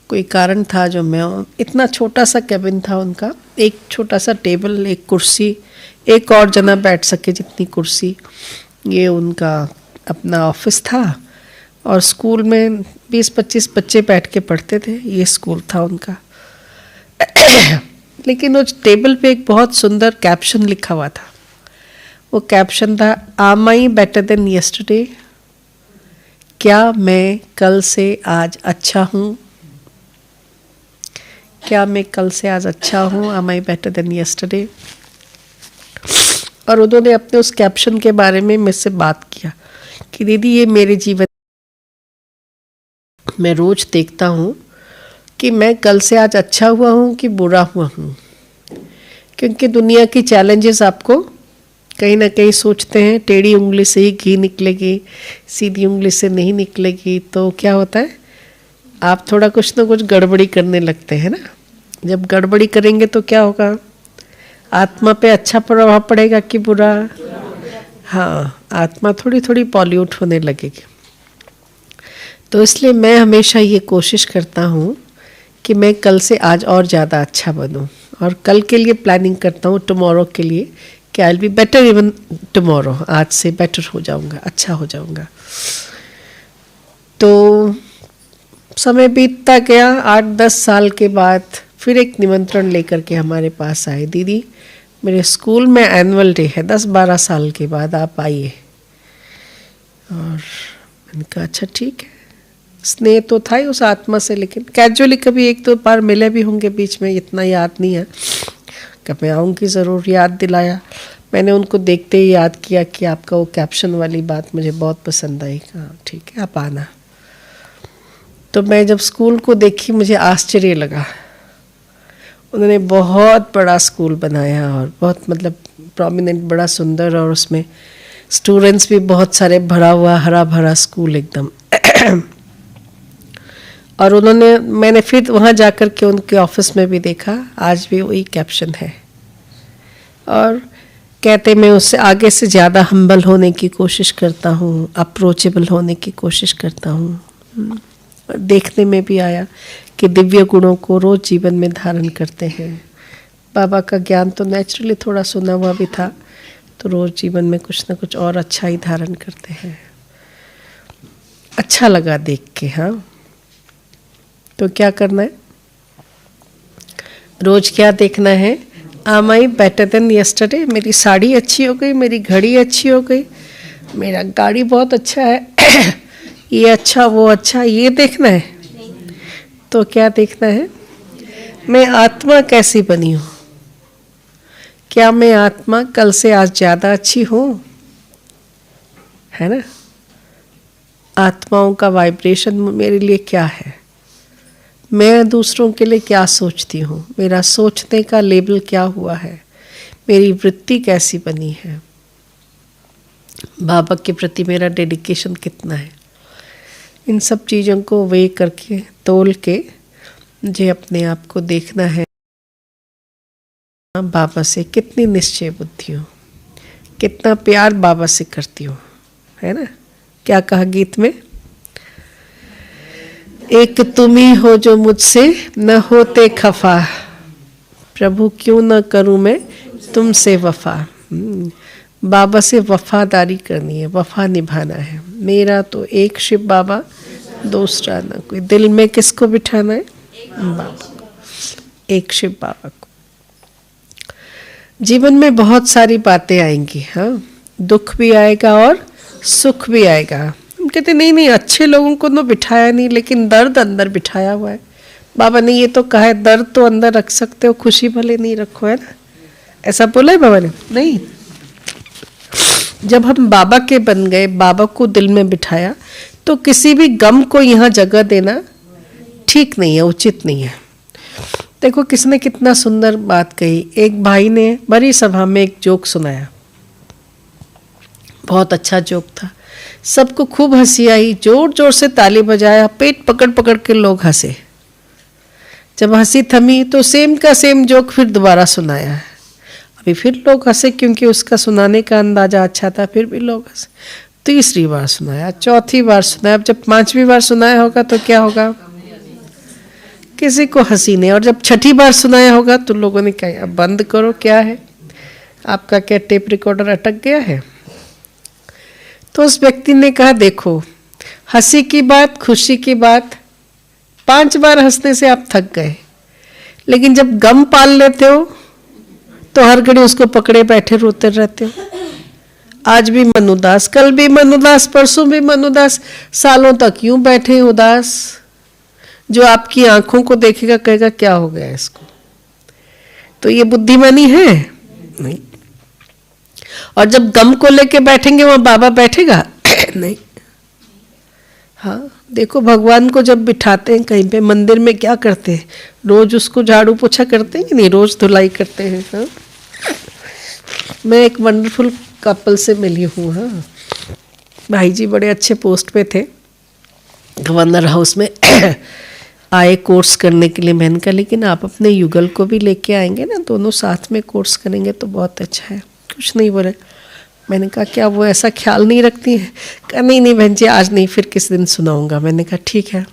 कोई कारण था जो मैं, इतना छोटा सा कैबिन था उनका, एक छोटा सा टेबल, एक कुर्सी, एक और जना बैठ सके जितनी कुर्सी, ये उनका अपना ऑफिस था। और स्कूल में 20-25 बच्चे बैठ के पढ़ते थे, ये स्कूल था उनका। लेकिन उस टेबल पे एक बहुत सुंदर कैप्शन लिखा हुआ था। वो कैप्शन था, am I better than yesterday? क्या मैं कल से आज अच्छा हूँ? क्या मैं कल से आज अच्छा हूँ? Am I better than yesterday? और उन्होंने अपने उस कैप्शन के बारे में मुझसे बात किया कि दीदी ये मेरे जीवन, मैं रोज देखता हूँ कि मैं कल से आज अच्छा हुआ हूँ कि बुरा हुआ हूँ, क्योंकि दुनिया की चैलेंजेस आपको कहीं ना कहीं सोचते हैं टेढ़ी उंगली से ही घी निकलेगी, सीधी उंगली से नहीं निकलेगी। तो क्या होता है, आप थोड़ा कुछ ना कुछ गड़बड़ी करने लगते हैं ना। जब गड़बड़ी करेंगे तो क्या होगा, आत्मा पे अच्छा प्रभाव पड़ेगा कि बुरा? हाँ, आत्मा थोड़ी थोड़ी पॉल्यूट होने लगेगी। तो इसलिए मैं हमेशा ये कोशिश करता हूँ कि मैं कल से आज और ज़्यादा अच्छा बनूँ, और कल के लिए प्लानिंग करता हूँ, टुमारो के लिए, कि I will be better even tomorrow, आज से बेटर हो जाऊँगा, अच्छा हो जाऊँगा। तो समय बीतता गया, 8-10 साल के बाद फिर एक निमंत्रण लेकर के हमारे पास आए, दीदी मेरे स्कूल में एनुअल डे है, 10-12 साल के बाद आप आइए। और मैंने कहा अच्छा ठीक है। स्नेह तो था ही उस आत्मा से, लेकिन कैजुअली कभी 1-2 बार मिले भी होंगे बीच में, इतना याद नहीं है। कब मैं आऊँगी ज़रूर, याद दिलाया। मैंने उनको देखते ही याद किया कि आपका वो कैप्शन वाली बात मुझे बहुत पसंद आई। कहा ठीक है आप आना। तो मैं जब स्कूल को देखी मुझे आश्चर्य लगा। उन्होंने बहुत बड़ा स्कूल बनाया, और बहुत मतलब प्रोमिनेंट, बड़ा सुंदर, और उसमें स्टूडेंट्स भी बहुत सारे, भरा हुआ हरा भरा स्कूल एकदम। और उन्होंने, मैंने फिर वहाँ जाकर के उनके ऑफिस में भी देखा, आज भी वही कैप्शन है। और कहते मैं उससे आगे से ज़्यादा हम्बल होने की कोशिश करता हूँ, अप्रोचेबल होने की कोशिश करता हूँ। देखने में भी आया कि दिव्य गुणों को रोज जीवन में धारण करते हैं। बाबा का ज्ञान तो नेचुरली थोड़ा सुना हुआ भी था, तो रोज जीवन में कुछ ना कुछ और अच्छा ही धारण करते हैं। अच्छा लगा देख के। हाँ, तो क्या करना है, रोज क्या देखना है, am I better than yesterday? मेरी साड़ी अच्छी हो गई, मेरी घड़ी अच्छी हो गई, मेरा गाड़ी बहुत अच्छा है, ये अच्छा वो अच्छा, ये देखना है। तो क्या देखना है, मैं आत्मा कैसी बनी हूँ, क्या मैं आत्मा कल से आज ज़्यादा अच्छी हूँ, है ना। आत्माओं का वाइब्रेशन मेरे लिए क्या है, मैं दूसरों के लिए क्या सोचती हूँ, मेरा सोचने का लेवल क्या हुआ है, मेरी वृत्ति कैसी बनी है, बाबा के प्रति मेरा डेडिकेशन कितना है। इन सब चीज़ों को वे करके, तोल के मुझे अपने आप को देखना है। बाबा से कितनी निश्चय बुद्धि हूँ, कितना प्यार बाबा से करती हूँ, है ना। क्या कहा गीत में, एक तुम ही हो जो मुझसे न होते खफा, प्रभु क्यों न करूँ मैं तुमसे वफा। बाबा से वफादारी करनी है, वफा निभाना है। मेरा तो एक शिव बाबा, दूसरा ना कोई। दिल में किसको बिठाना है, बाबा को, एक शिव बाबा को। जीवन में बहुत सारी बातें आएंगी, हाँ, दुख भी आएगा और सुख भी आएगा। हम कहते नहीं नहीं अच्छे लोगों को तो बिठाया नहीं, लेकिन दर्द अंदर बिठाया हुआ है। बाबा ने ये तो कहा है, दर्द तो अंदर रख सकते हो, खुशी भले नहीं रखो, है ना। ऐसा बोला है बाबा ने, नहीं। जब हम बाबा के बन गए, बाबा को दिल में बिठाया, तो किसी भी गम को यहाँ जगह देना ठीक नहीं है, उचित नहीं है। देखो किसने कितना सुंदर बात कही। एक भाई ने बड़ी सभा में एक जोक सुनाया, बहुत अच्छा जोक था, सबको खूब हंसी आई, जोर जोर से ताली बजाया, पेट पकड़ पकड़ के लोग हंसे। जब हंसी थमी तो सेम का सेम जोक फिर दोबारा सुनाया। अभी फिर लोग हंसे, क्योंकि उसका सुनाने का अंदाजा अच्छा था, फिर भी लोग हंसे। तीसरी बार सुनाया, चौथी बार सुनाया, अब जब 5वीं बार सुनाया होगा तो क्या होगा, किसी को हंसी नहीं। और जब 6ठी बार सुनाया होगा तो लोगों ने कहा अब बंद करो, क्या है आपका, क्या टेप रिकॉर्डर अटक गया है। तो उस व्यक्ति ने कहा देखो, हंसी की बात, खुशी की बात, 5 बार हंसने से आप थक गए, लेकिन जब गम पाल लेते हो तो हर घड़ी उसको पकड़े बैठे रोते रहते हो। आज भी मन उदास, कल भी मन उदास, परसों भी मन उदास, सालों तक यूं बैठे उदास। जो आपकी आंखों को देखेगा कहेगा क्या हो गया इसको। तो ये बुद्धिमानी है नहीं। और जब गम को लेके बैठेंगे वहां बाबा बैठेगा नहीं। हाँ देखो, भगवान को जब बिठाते हैं कहीं पे मंदिर में क्या करते हैं, रोज उसको झाड़ू पोछा करते हैं कि नहीं, रोज धुलाई करते हैं। हाँ मैं एक वंडरफुल कपल से मिली हूँ। हाँ, भाई जी बड़े अच्छे पोस्ट पे थे, गवर्नर हाउस में आए कोर्स करने के लिए। मैंने कहा लेकिन आप अपने युगल को भी लेके आएंगे ना, दोनों साथ में कोर्स करेंगे तो बहुत अच्छा है। कुछ नहीं बोले। मैंने कहा क्या वो ऐसा ख्याल नहीं रखती हैं? कहा नहीं नहीं बहन जी आज नहीं, फिर किस दिन सुनाऊंगा। मैंने कहा ठीक है।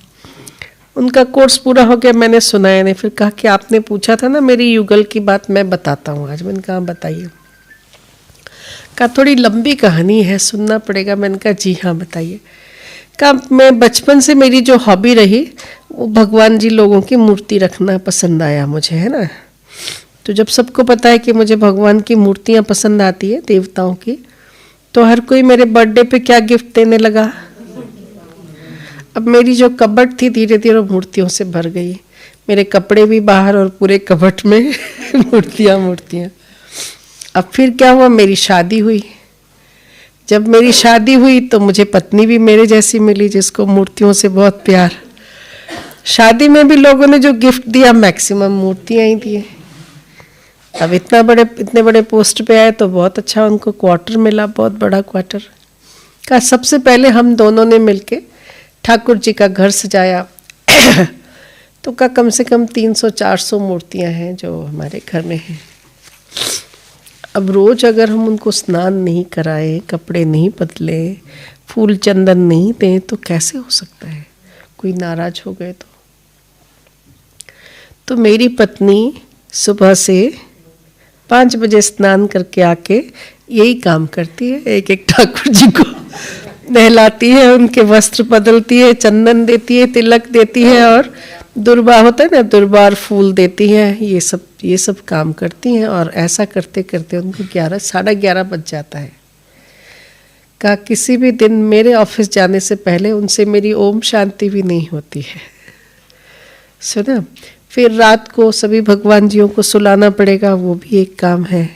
उनका कोर्स पूरा हो गया, मैंने सुनाया नहीं। फिर कहा कि आपने पूछा था ना मेरी युगल की बात, मैं बताता हूँ आज। मैंने कहा बताइए। कहा थोड़ी लंबी कहानी है, सुनना पड़ेगा। मैंने कहा जी हाँ बताइए। कहा मैं बचपन से मेरी जो हॉबी रही वो भगवान जी लोगों की मूर्ति रखना पसंद आया मुझे, है ना। तो जब सबको पता है कि मुझे भगवान की मूर्तियाँ पसंद आती है, देवताओं की, तो हर कोई मेरे बर्थडे पे क्या गिफ्ट देने लगा। अब मेरी जो कबर्ड थी धीरे धीरे मूर्तियों से भर गई। मेरे कपड़े भी बाहर और पूरे कबर्ड में मूर्तियाँ मूर्तियाँ। अब फिर क्या हुआ, मेरी शादी हुई। जब मेरी शादी हुई तो मुझे पत्नी भी मेरे जैसी मिली जिसको मूर्तियों से बहुत प्यार। शादी में भी लोगों ने जो गिफ्ट दिया मैक्सिमम मूर्तियाँ ही दिए। अब इतने बड़े पोस्ट पे आए तो बहुत अच्छा, उनको क्वार्टर मिला, बहुत बड़ा क्वार्टर। का सबसे पहले हम दोनों ने मिलके ठाकुर जी का घर सजाया। तो का कम से कम 300-400 मूर्तियाँ हैं जो हमारे घर में हैं। अब रोज अगर हम उनको स्नान नहीं कराएं, कपड़े नहीं बदले, फूल चंदन नहीं दें तो कैसे हो सकता है? कोई नाराज हो गए तो मेरी पत्नी सुबह से 5 बजे स्नान करके आके यही काम करती है। एक एक ठाकुर जी को नहलाती है, उनके वस्त्र बदलती है, चंदन देती है, तिलक देती है और दुर्बा होता है ना, दुर्बार फूल देती है। ये सब काम करती हैं। और ऐसा करते करते उनको 11-11:30 बज जाता है। कहा किसी भी दिन मेरे ऑफिस जाने से पहले उनसे मेरी ओम शांति भी नहीं होती है। सुना। फिर रात को सभी भगवान जियों को सुलाना पड़ेगा, वो भी एक काम है।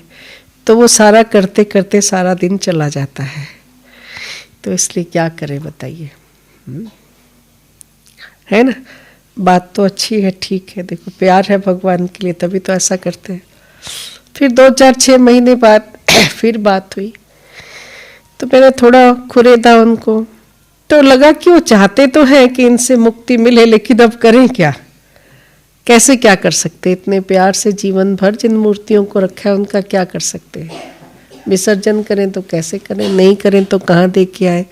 तो वो सारा करते करते सारा दिन चला जाता है। तो इसलिए क्या करें बताइए, है ना। बात तो अच्छी है, ठीक है। देखो प्यार है भगवान के लिए तभी तो ऐसा करते हैं। फिर 2-4-6 महीने बाद फिर बात हुई तो मैंने थोड़ा खुरेदा उनको। तो लगा कि वो चाहते तो हैं कि इनसे मुक्ति मिले, लेकिन अब करें क्या, कैसे क्या कर सकते। इतने प्यार से जीवन भर जिन मूर्तियों को रखा है उनका क्या कर सकते हैं। विसर्जन करें तो कैसे करें, नहीं करें तो कहाँ दे के आए,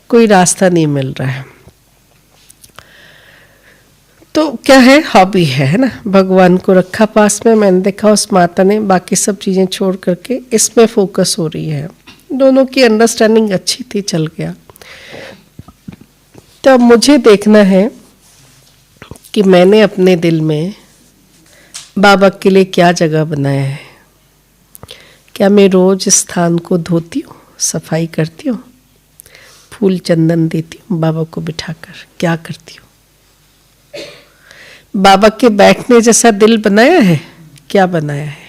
कोई रास्ता नहीं मिल रहा है। तो क्या है, हॉबी है ना। भगवान को रखा पास में। मैंने देखा उस माता ने बाकी सब चीज़ें छोड़ करके इसमें फोकस हो रही है। दोनों की अंडरस्टैंडिंग अच्छी थी, चल गया। तो मुझे देखना है कि मैंने अपने दिल में बाबा के लिए क्या जगह बनाया है। क्या मैं रोज स्थान को धोती हूँ, सफाई करती हूँ, फूल चंदन देती हूँ बाबा को बिठाकर, क्या करती हूँ। बाबा के बैठने जैसा दिल बनाया है, क्या बनाया है,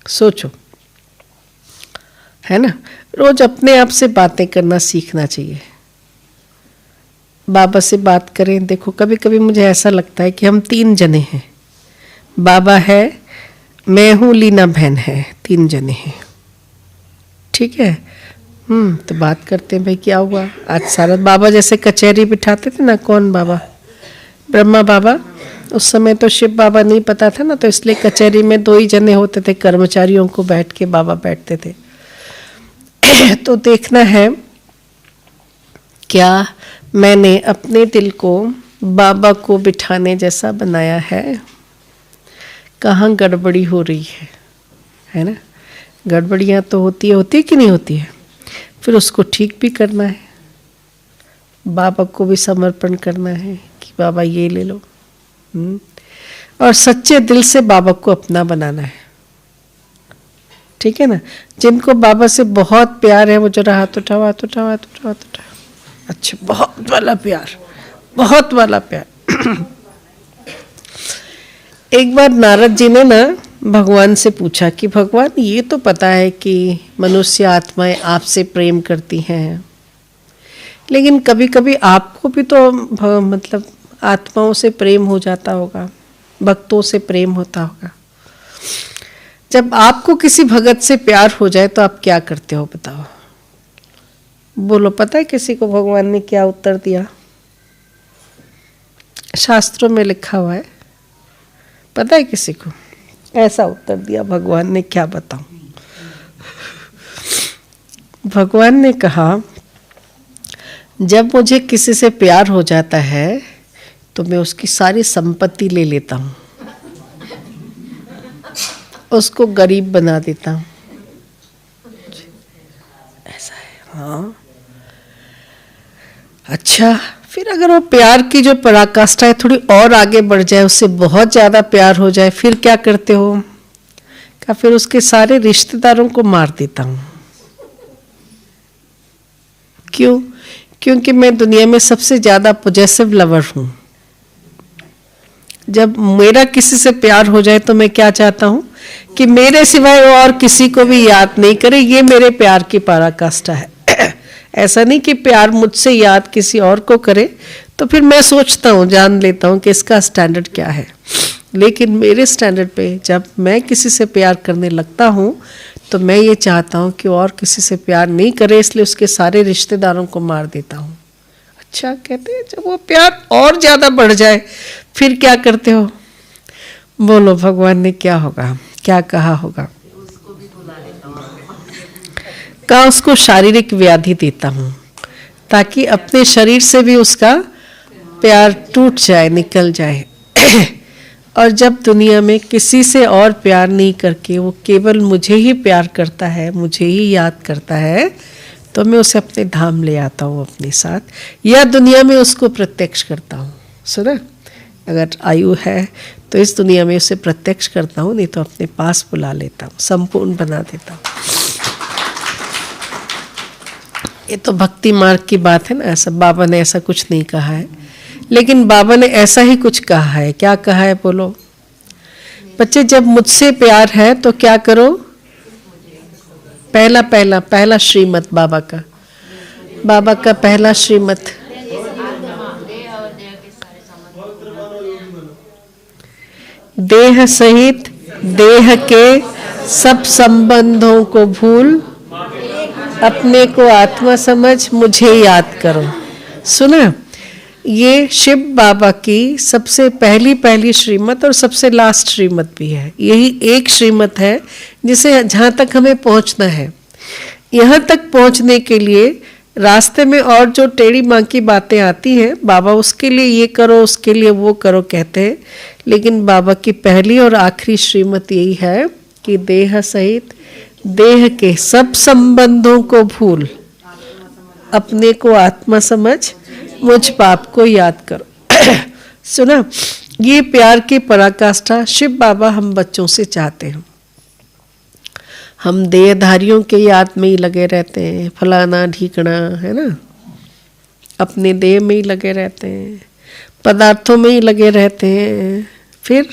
सोचो, है ना। रोज अपने आप से बातें करना सीखना चाहिए। बाबा से बात करें। देखो कभी कभी मुझे ऐसा लगता है कि हम 3 जने हैं। बाबा है, मैं हूँ, लीना बहन है, 3 जने हैं, ठीक है। तो बात करते हैं, भाई क्या हुआ आज सारा। बाबा जैसे कचहरी बिठाते थे ना, कौन बाबा, ब्रह्मा बाबा। उस समय तो शिव बाबा नहीं पता था ना, तो इसलिए कचहरी में 2 ही जने होते थे, कर्मचारियों को बैठ के बाबा बैठते थे। तो देखना है क्या मैंने अपने दिल को बाबा को बिठाने जैसा बनाया है, कहाँ गड़बड़ी हो रही है ना। गड़बड़ियाँ तो होती है कि नहीं होती है। फिर उसको ठीक भी करना है, बाबा को भी समर्पण करना है कि बाबा ये ले लो। और सच्चे दिल से बाबा को अपना बनाना है, ठीक है ना। जिनको बाबा से बहुत प्यार है वो जरा हाथ उठाओ, हाथ उठाओ, हाथ उठाओ, हाथ उठाओ। अच्छा, बहुत वाला प्यार, बहुत वाला प्यार। एक बार नारद जी ने ना भगवान से पूछा कि भगवान ये तो पता है कि मनुष्य आत्माएं आपसे प्रेम करती हैं, लेकिन कभी कभी आपको भी तो मतलब आत्माओं से प्रेम हो जाता होगा, भक्तों से प्रेम होता होगा। जब आपको किसी भगत से प्यार हो जाए तो आप क्या करते हो बताओ? बोलो, पता है किसी को भगवान ने क्या उत्तर दिया? शास्त्रों में लिखा हुआ है, पता है किसी को? ऐसा उत्तर दिया भगवान ने, क्या बताऊं? भगवान ने कहा, जब मुझे किसी से प्यार हो जाता है तो मैं उसकी सारी संपत्ति ले लेता हूं, उसको गरीब बना देता हूं। ऐसा है, हाँ। अच्छा, फिर अगर वो प्यार की जो पराकाष्ठा है थोड़ी और आगे बढ़ जाए, उससे बहुत ज्यादा प्यार हो जाए, फिर क्या करते हो? क्या? फिर उसके सारे रिश्तेदारों को मार देता हूं। क्यों? क्योंकि मैं दुनिया में सबसे ज्यादा पॉजेसिव लवर हूं। जब मेरा किसी से प्यार हो जाए तो मैं क्या चाहता हूं कि मेरे सिवाय वो और किसी को भी याद नहीं करे। ये मेरे प्यार की पराकाष्ठा है। ऐसा नहीं कि प्यार मुझसे याद किसी और को करे तो फिर मैं सोचता हूँ, जान लेता हूँ कि इसका स्टैंडर्ड क्या है। लेकिन मेरे स्टैंडर्ड पे जब मैं किसी से प्यार करने लगता हूँ तो मैं ये चाहता हूँ कि और किसी से प्यार नहीं करे, इसलिए उसके सारे रिश्तेदारों को मार देता हूँ। अच्छा, कहते हैं जब वो प्यार और ज्यादा बढ़ जाए फिर क्या करते हो? बोलो, भगवान ने क्या होगा, क्या कहा होगा? का उसको शारीरिक व्याधि देता हूँ ताकि अपने शरीर से भी उसका प्यार टूट जाए, निकल जाए। और जब दुनिया में किसी से और प्यार नहीं करके वो केवल मुझे ही प्यार करता है, मुझे ही याद करता है, तो मैं उसे अपने धाम ले आता हूँ अपने साथ, या दुनिया में उसको प्रत्यक्ष करता हूँ। सुना? अगर आयु है तो इस दुनिया में उसे प्रत्यक्ष करता हूँ, नहीं तो अपने पास बुला लेता हूँ, संपूर्ण बना देता हूँ। ये तो भक्ति मार्ग की बात है ना। ऐसा बाबा ने ऐसा कुछ नहीं कहा है, लेकिन बाबा ने ऐसा ही कुछ कहा है। क्या कहा है बोलो? बच्चे, जब मुझसे प्यार है तो क्या करो? पहला श्रीमत बाबा का पहला श्रीमत, देह सहित देह के सब संबंधों को भूल, अपने को आत्मा समझ, मुझे याद करो। सुना? ये शिव बाबा की सबसे पहली श्रीमत और सबसे लास्ट श्रीमत भी है। यही एक श्रीमत है जिसे जहाँ तक हमें पहुँचना है। यहाँ तक पहुँचने के लिए रास्ते में और जो टेढ़ी बांकी बातें आती हैं, बाबा उसके लिए ये करो, उसके लिए वो करो कहते हैं, लेकिन बाबा की पहली और आखिरी श्रीमत यही है कि देह सहित देह के सब संबंधों को भूल, अपने को आत्मा समझ, मुझ बाप को याद करो। सुना? ये प्यार की पराकाष्ठा शिव बाबा हम बच्चों से चाहते हैं। हम देहधारियों के याद में ही लगे रहते हैं, फलाना ढीकना, है ना, अपने देह में ही लगे रहते हैं, पदार्थों में ही लगे रहते हैं। फिर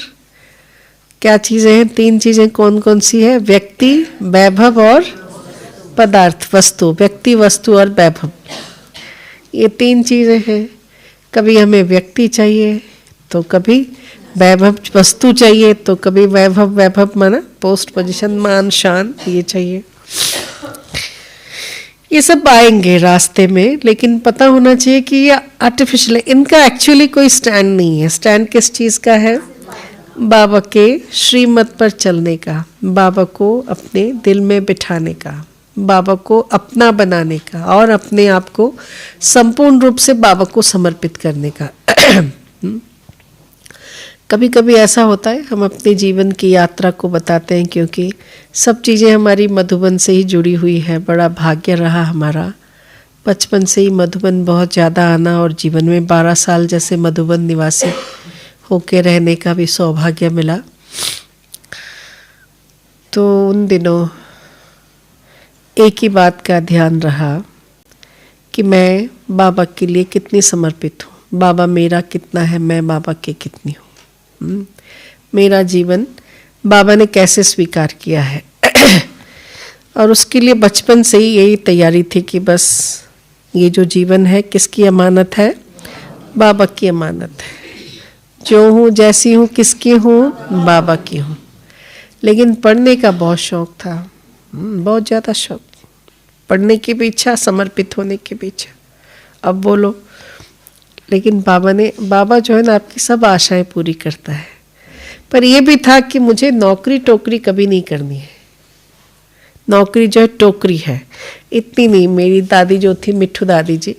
क्या चीज़ें हैं? 3 चीज़ें कौन कौन सी है? व्यक्ति, वैभव और पदार्थ, वस्तु। व्यक्ति, वस्तु और वैभव, ये 3 चीज़ें हैं। कभी हमें व्यक्ति चाहिए तो कभी वैभव वस्तु चाहिए, तो कभी वैभव माना पोस्ट पोजीशन, मान शान, ये चाहिए। ये सब आएंगे रास्ते में, लेकिन पता होना चाहिए कि ये आर्टिफिशियल है, इनका एक्चुअली कोई स्टैंड नहीं है। स्टैंड किस चीज़ का है? बाबा के श्रीमत पर चलने का, बाबा को अपने दिल में बिठाने का, बाबा को अपना बनाने का, और अपने आप को संपूर्ण रूप से बाबा को समर्पित करने का। कभी कभी ऐसा होता है, हम अपने जीवन की यात्रा को बताते हैं, क्योंकि सब चीज़ें हमारी मधुबन से ही जुड़ी हुई है। बड़ा भाग्य रहा हमारा, बचपन से ही मधुबन बहुत ज़्यादा आना, और जीवन में 12 साल जैसे मधुबन निवासी होके रहने का भी सौभाग्य मिला। तो उन दिनों एक ही बात का ध्यान रहा कि मैं बाबा के लिए कितनी समर्पित हूँ, बाबा मेरा कितना है, मैं बाबा के कितनी हूँ। मेरा जीवन बाबा ने कैसे स्वीकार किया है। और उसके लिए बचपन से ही यही तैयारी थी कि बस ये जो जीवन है किसकी अमानत है? बाबा की अमानत है। जो हूँ, जैसी हूँ, किसकी हूँ? बाबा की हूँ। लेकिन पढ़ने का बहुत शौक था, बहुत ज़्यादा शौक। पढ़ने की भी इच्छा, समर्पित होने की भी इच्छा। अब बोलो, लेकिन बाबा जो है ना आपकी सब आशाएं पूरी करता है। पर ये भी था कि मुझे नौकरी टोकरी कभी नहीं करनी है। नौकरी जो है टोकरी है, इतनी नहीं। मेरी दादी जो थी, मिट्ठू दादी जी,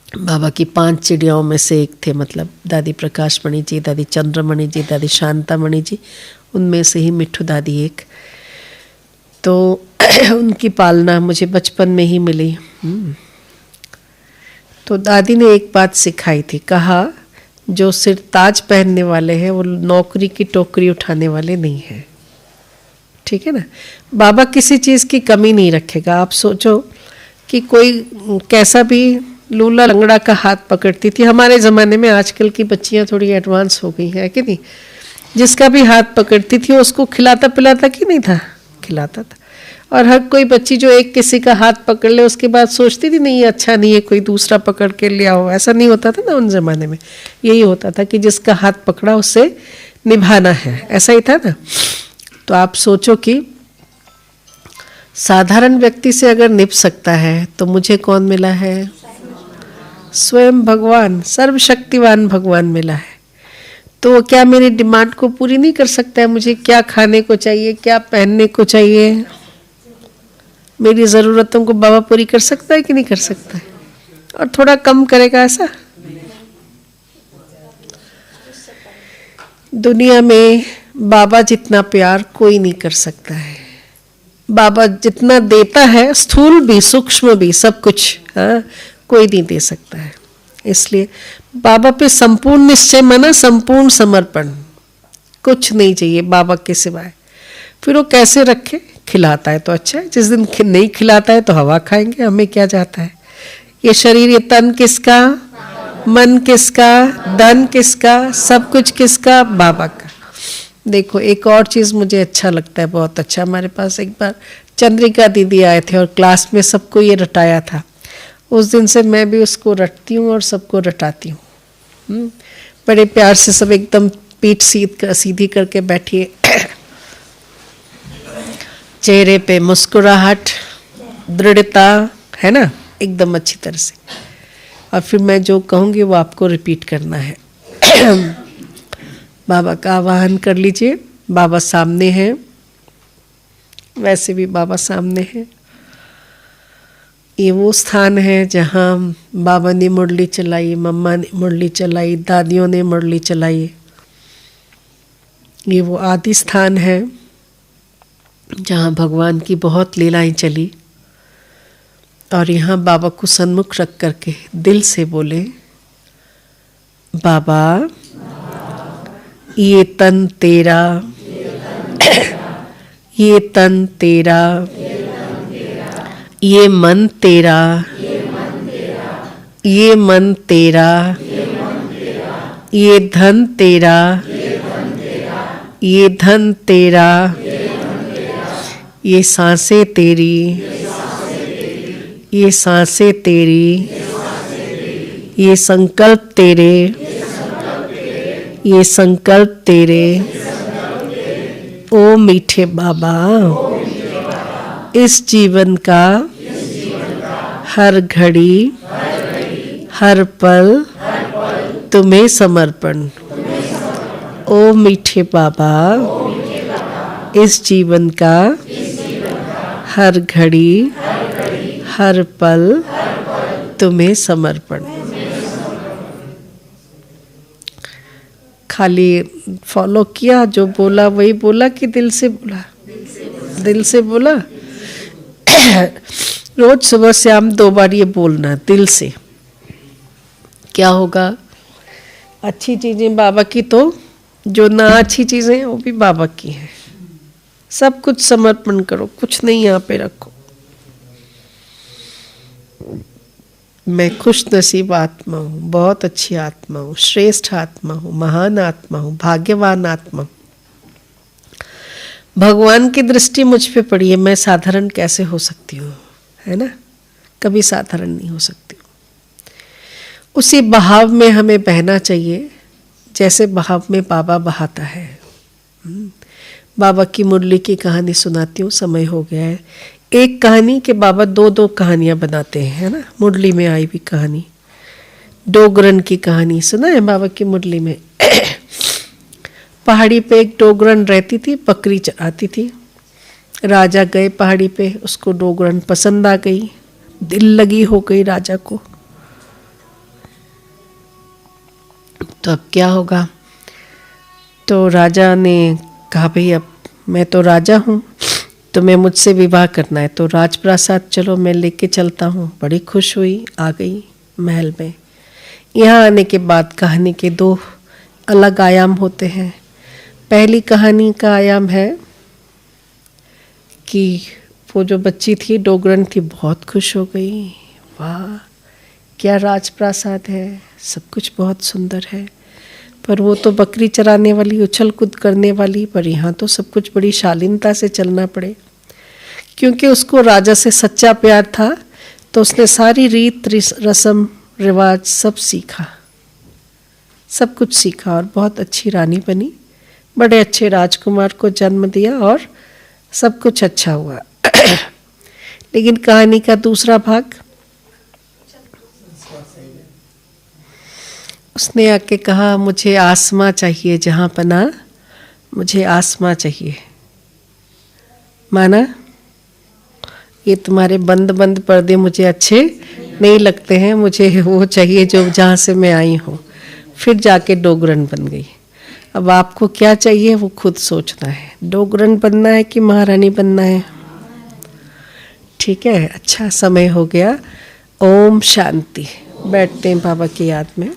बाबा की 5 चिड़ियाओं में से एक थे। मतलब दादी प्रकाशमणि जी, दादी चंद्रमणि जी, दादी शांतामणि जी, उनमें से ही मिट्ठू दादी एक। तो उनकी पालना मुझे बचपन में ही मिली। तो दादी ने एक बात सिखाई थी, कहा जो सिर ताज पहनने वाले हैं वो नौकरी की टोकरी उठाने वाले नहीं हैं। ठीक है ना। बाबा किसी चीज़ की कमी नहीं रखेगा। आप सोचो कि कोई कैसा भी लूला लंगड़ा का हाथ पकड़ती थी हमारे ज़माने में। आजकल की बच्चियां थोड़ी एडवांस हो गई हैं कि नहीं। जिसका भी हाथ पकड़ती थी उसको खिलाता पिलाता कि नहीं था, खिलाता था। और हर कोई बच्ची जो एक किसी का हाथ पकड़ ले उसके बाद सोचती थी नहीं ये अच्छा नहीं है, कोई दूसरा पकड़ के ले आओ। ऐसा नहीं होता था ना उन जमाने में। यही होता था कि जिसका हाथ पकड़ा उससे निभाना है, ऐसा ही था ना। तो आप सोचो कि साधारण व्यक्ति से अगर निभ सकता है तो मुझे कौन मिला है? स्वयं भगवान, सर्वशक्तिवान भगवान मिला है। तो क्या मेरी डिमांड को पूरी नहीं कर सकता है? मुझे क्या खाने को चाहिए, क्या पहनने को चाहिए, मेरी ज़रूरतों को बाबा पूरी कर सकता है कि नहीं कर सकता है? और थोड़ा कम करेगा ऐसा? दुनिया में बाबा जितना प्यार कोई नहीं कर सकता है। बाबा जितना देता है, स्थूल भी सूक्ष्म भी सब कुछ, हाँ, कोई नहीं दे सकता है। इसलिए बाबा पे संपूर्ण निश्चय माना, संपूर्ण समर्पण, कुछ नहीं चाहिए बाबा के सिवाय। फिर वो कैसे रखे? खिलाता है तो अच्छा है, जिस दिन नहीं खिलाता है तो हवा खाएंगे, हमें क्या जाता है। ये शरीर, ये तन किसका, मन किसका, धन किसका, सब कुछ किसका? बाबा का। देखो एक और चीज़ मुझे अच्छा लगता है, बहुत अच्छा। हमारे पास एक बार चंद्रिका दीदी आए थे और क्लास में सबको ये रटाया था। उस दिन से मैं भी उसको रटती हूँ और सबको रटाती हूँ। बड़े प्यार से सब एकदम पीठ सीधी करके बैठिए, चेहरे पे मुस्कुराहट, दृढ़ता है ना, एकदम अच्छी तरह से। और फिर मैं जो कहूँगी वो आपको रिपीट करना है। बाबा का आवाहन कर लीजिए। बाबा सामने हैं, वैसे भी बाबा सामने हैं। ये वो स्थान है जहाँ बाबा ने मुरली चलाई, मम्मा ने मुरली चलाई, दादियों ने मुरली चलाई। ये वो आदि स्थान है जहाँ भगवान की बहुत लीलाएं चली। और यहाँ बाबा को सन्मुख रख करके दिल से बोले, बाबा ये तन तेरा, ये तन तेरा, ये मन तेरा, ये मन तेरा, ये धन तेरा, ये धन तेरा, ये सांसें तेरी, ये सांसें तेरी, ये संकल्प तेरे, ये संकल्प तेरे। ओ मीठे बाबा, इस जीवन का हर घड़ी, हर पल तुम्हें समर्पण। ओ मीठे बाबा, इस जीवन का हर घड़ी, हर पल तुम्हें समर्पण। खाली फॉलो किया, जो बोला वही बोला कि दिल से बोला? दिल से बोला। रोज सुबह शाम 2 बार ये बोलना दिल से। क्या होगा? अच्छी चीजें बाबा की, तो जो ना अच्छी चीजें हैं वो भी बाबा की हैं। सब कुछ समर्पण करो, कुछ नहीं यहाँ पे रखो। मैं खुश नसीब आत्मा हूँ, बहुत अच्छी आत्मा हूँ, श्रेष्ठ आत्मा हूँ, महान आत्मा हूँ, भाग्यवान आत्मा हूँ। भगवान की दृष्टि मुझ पे पड़ी है, मैं साधारण कैसे हो सकती हूँ, है ना? कभी साधारण नहीं हो सकती। उसी बहाव में हमें बहना चाहिए जैसे बहाव में बाबा बहाता है। बाबा की मुरली की कहानी सुनाती हूँ, समय हो गया है। एक कहानी के बाबा दो दो कहानियाँ बनाते हैं, है ना। मुरली में आई भी कहानी, डोगरन की कहानी सुना है बाबा की मुरली में। पहाड़ी पे एक डोगरन रहती थी, बकरी चराती थी। राजा गए पहाड़ी पे, उसको डोगरन पसंद आ गई, दिल लगी हो गई राजा को। तो अब क्या होगा, तो राजा ने कहा भाई अब मैं तो राजा हूँ, तुम्हें मुझसे विवाह करना है तो राजप्रासाद चलो, मैं लेके चलता हूँ। बड़ी खुश हुई, आ गई महल में। यहाँ आने के बाद कहानी के दो अलग आयाम होते हैं। पहली कहानी का आयाम है कि वो जो बच्ची थी, डोगरन थी, बहुत खुश हो गई। वाह क्या राजप्रासाद है, सब कुछ बहुत सुंदर है, पर वो तो बकरी चराने वाली, उछल कूद करने वाली, पर यहाँ तो सब कुछ बड़ी शालीनता से चलना पड़े। क्योंकि उसको राजा से सच्चा प्यार था, तो उसने सारी रीत रस्म रिवाज सब सीखा, सब कुछ सीखा, और बहुत अच्छी रानी बनी, बड़े अच्छे राजकुमार को जन्म दिया, और सब कुछ अच्छा हुआ। लेकिन कहानी का दूसरा भाग, उसने आके कहा मुझे आसमां चाहिए, जहाँ पना मुझे आसमां चाहिए। माना ये तुम्हारे बंद बंद पर्दे मुझे अच्छे नहीं लगते हैं, मुझे वो चाहिए जो जहाँ से मैं आई हूँ। फिर जाके डोगरन बन गई। अब आपको क्या चाहिए वो खुद सोचना है, डोगरन बनना है कि महारानी बनना है। ठीक है, अच्छा समय हो गया। ओम शांति। बैठते हैं बाबा की याद में।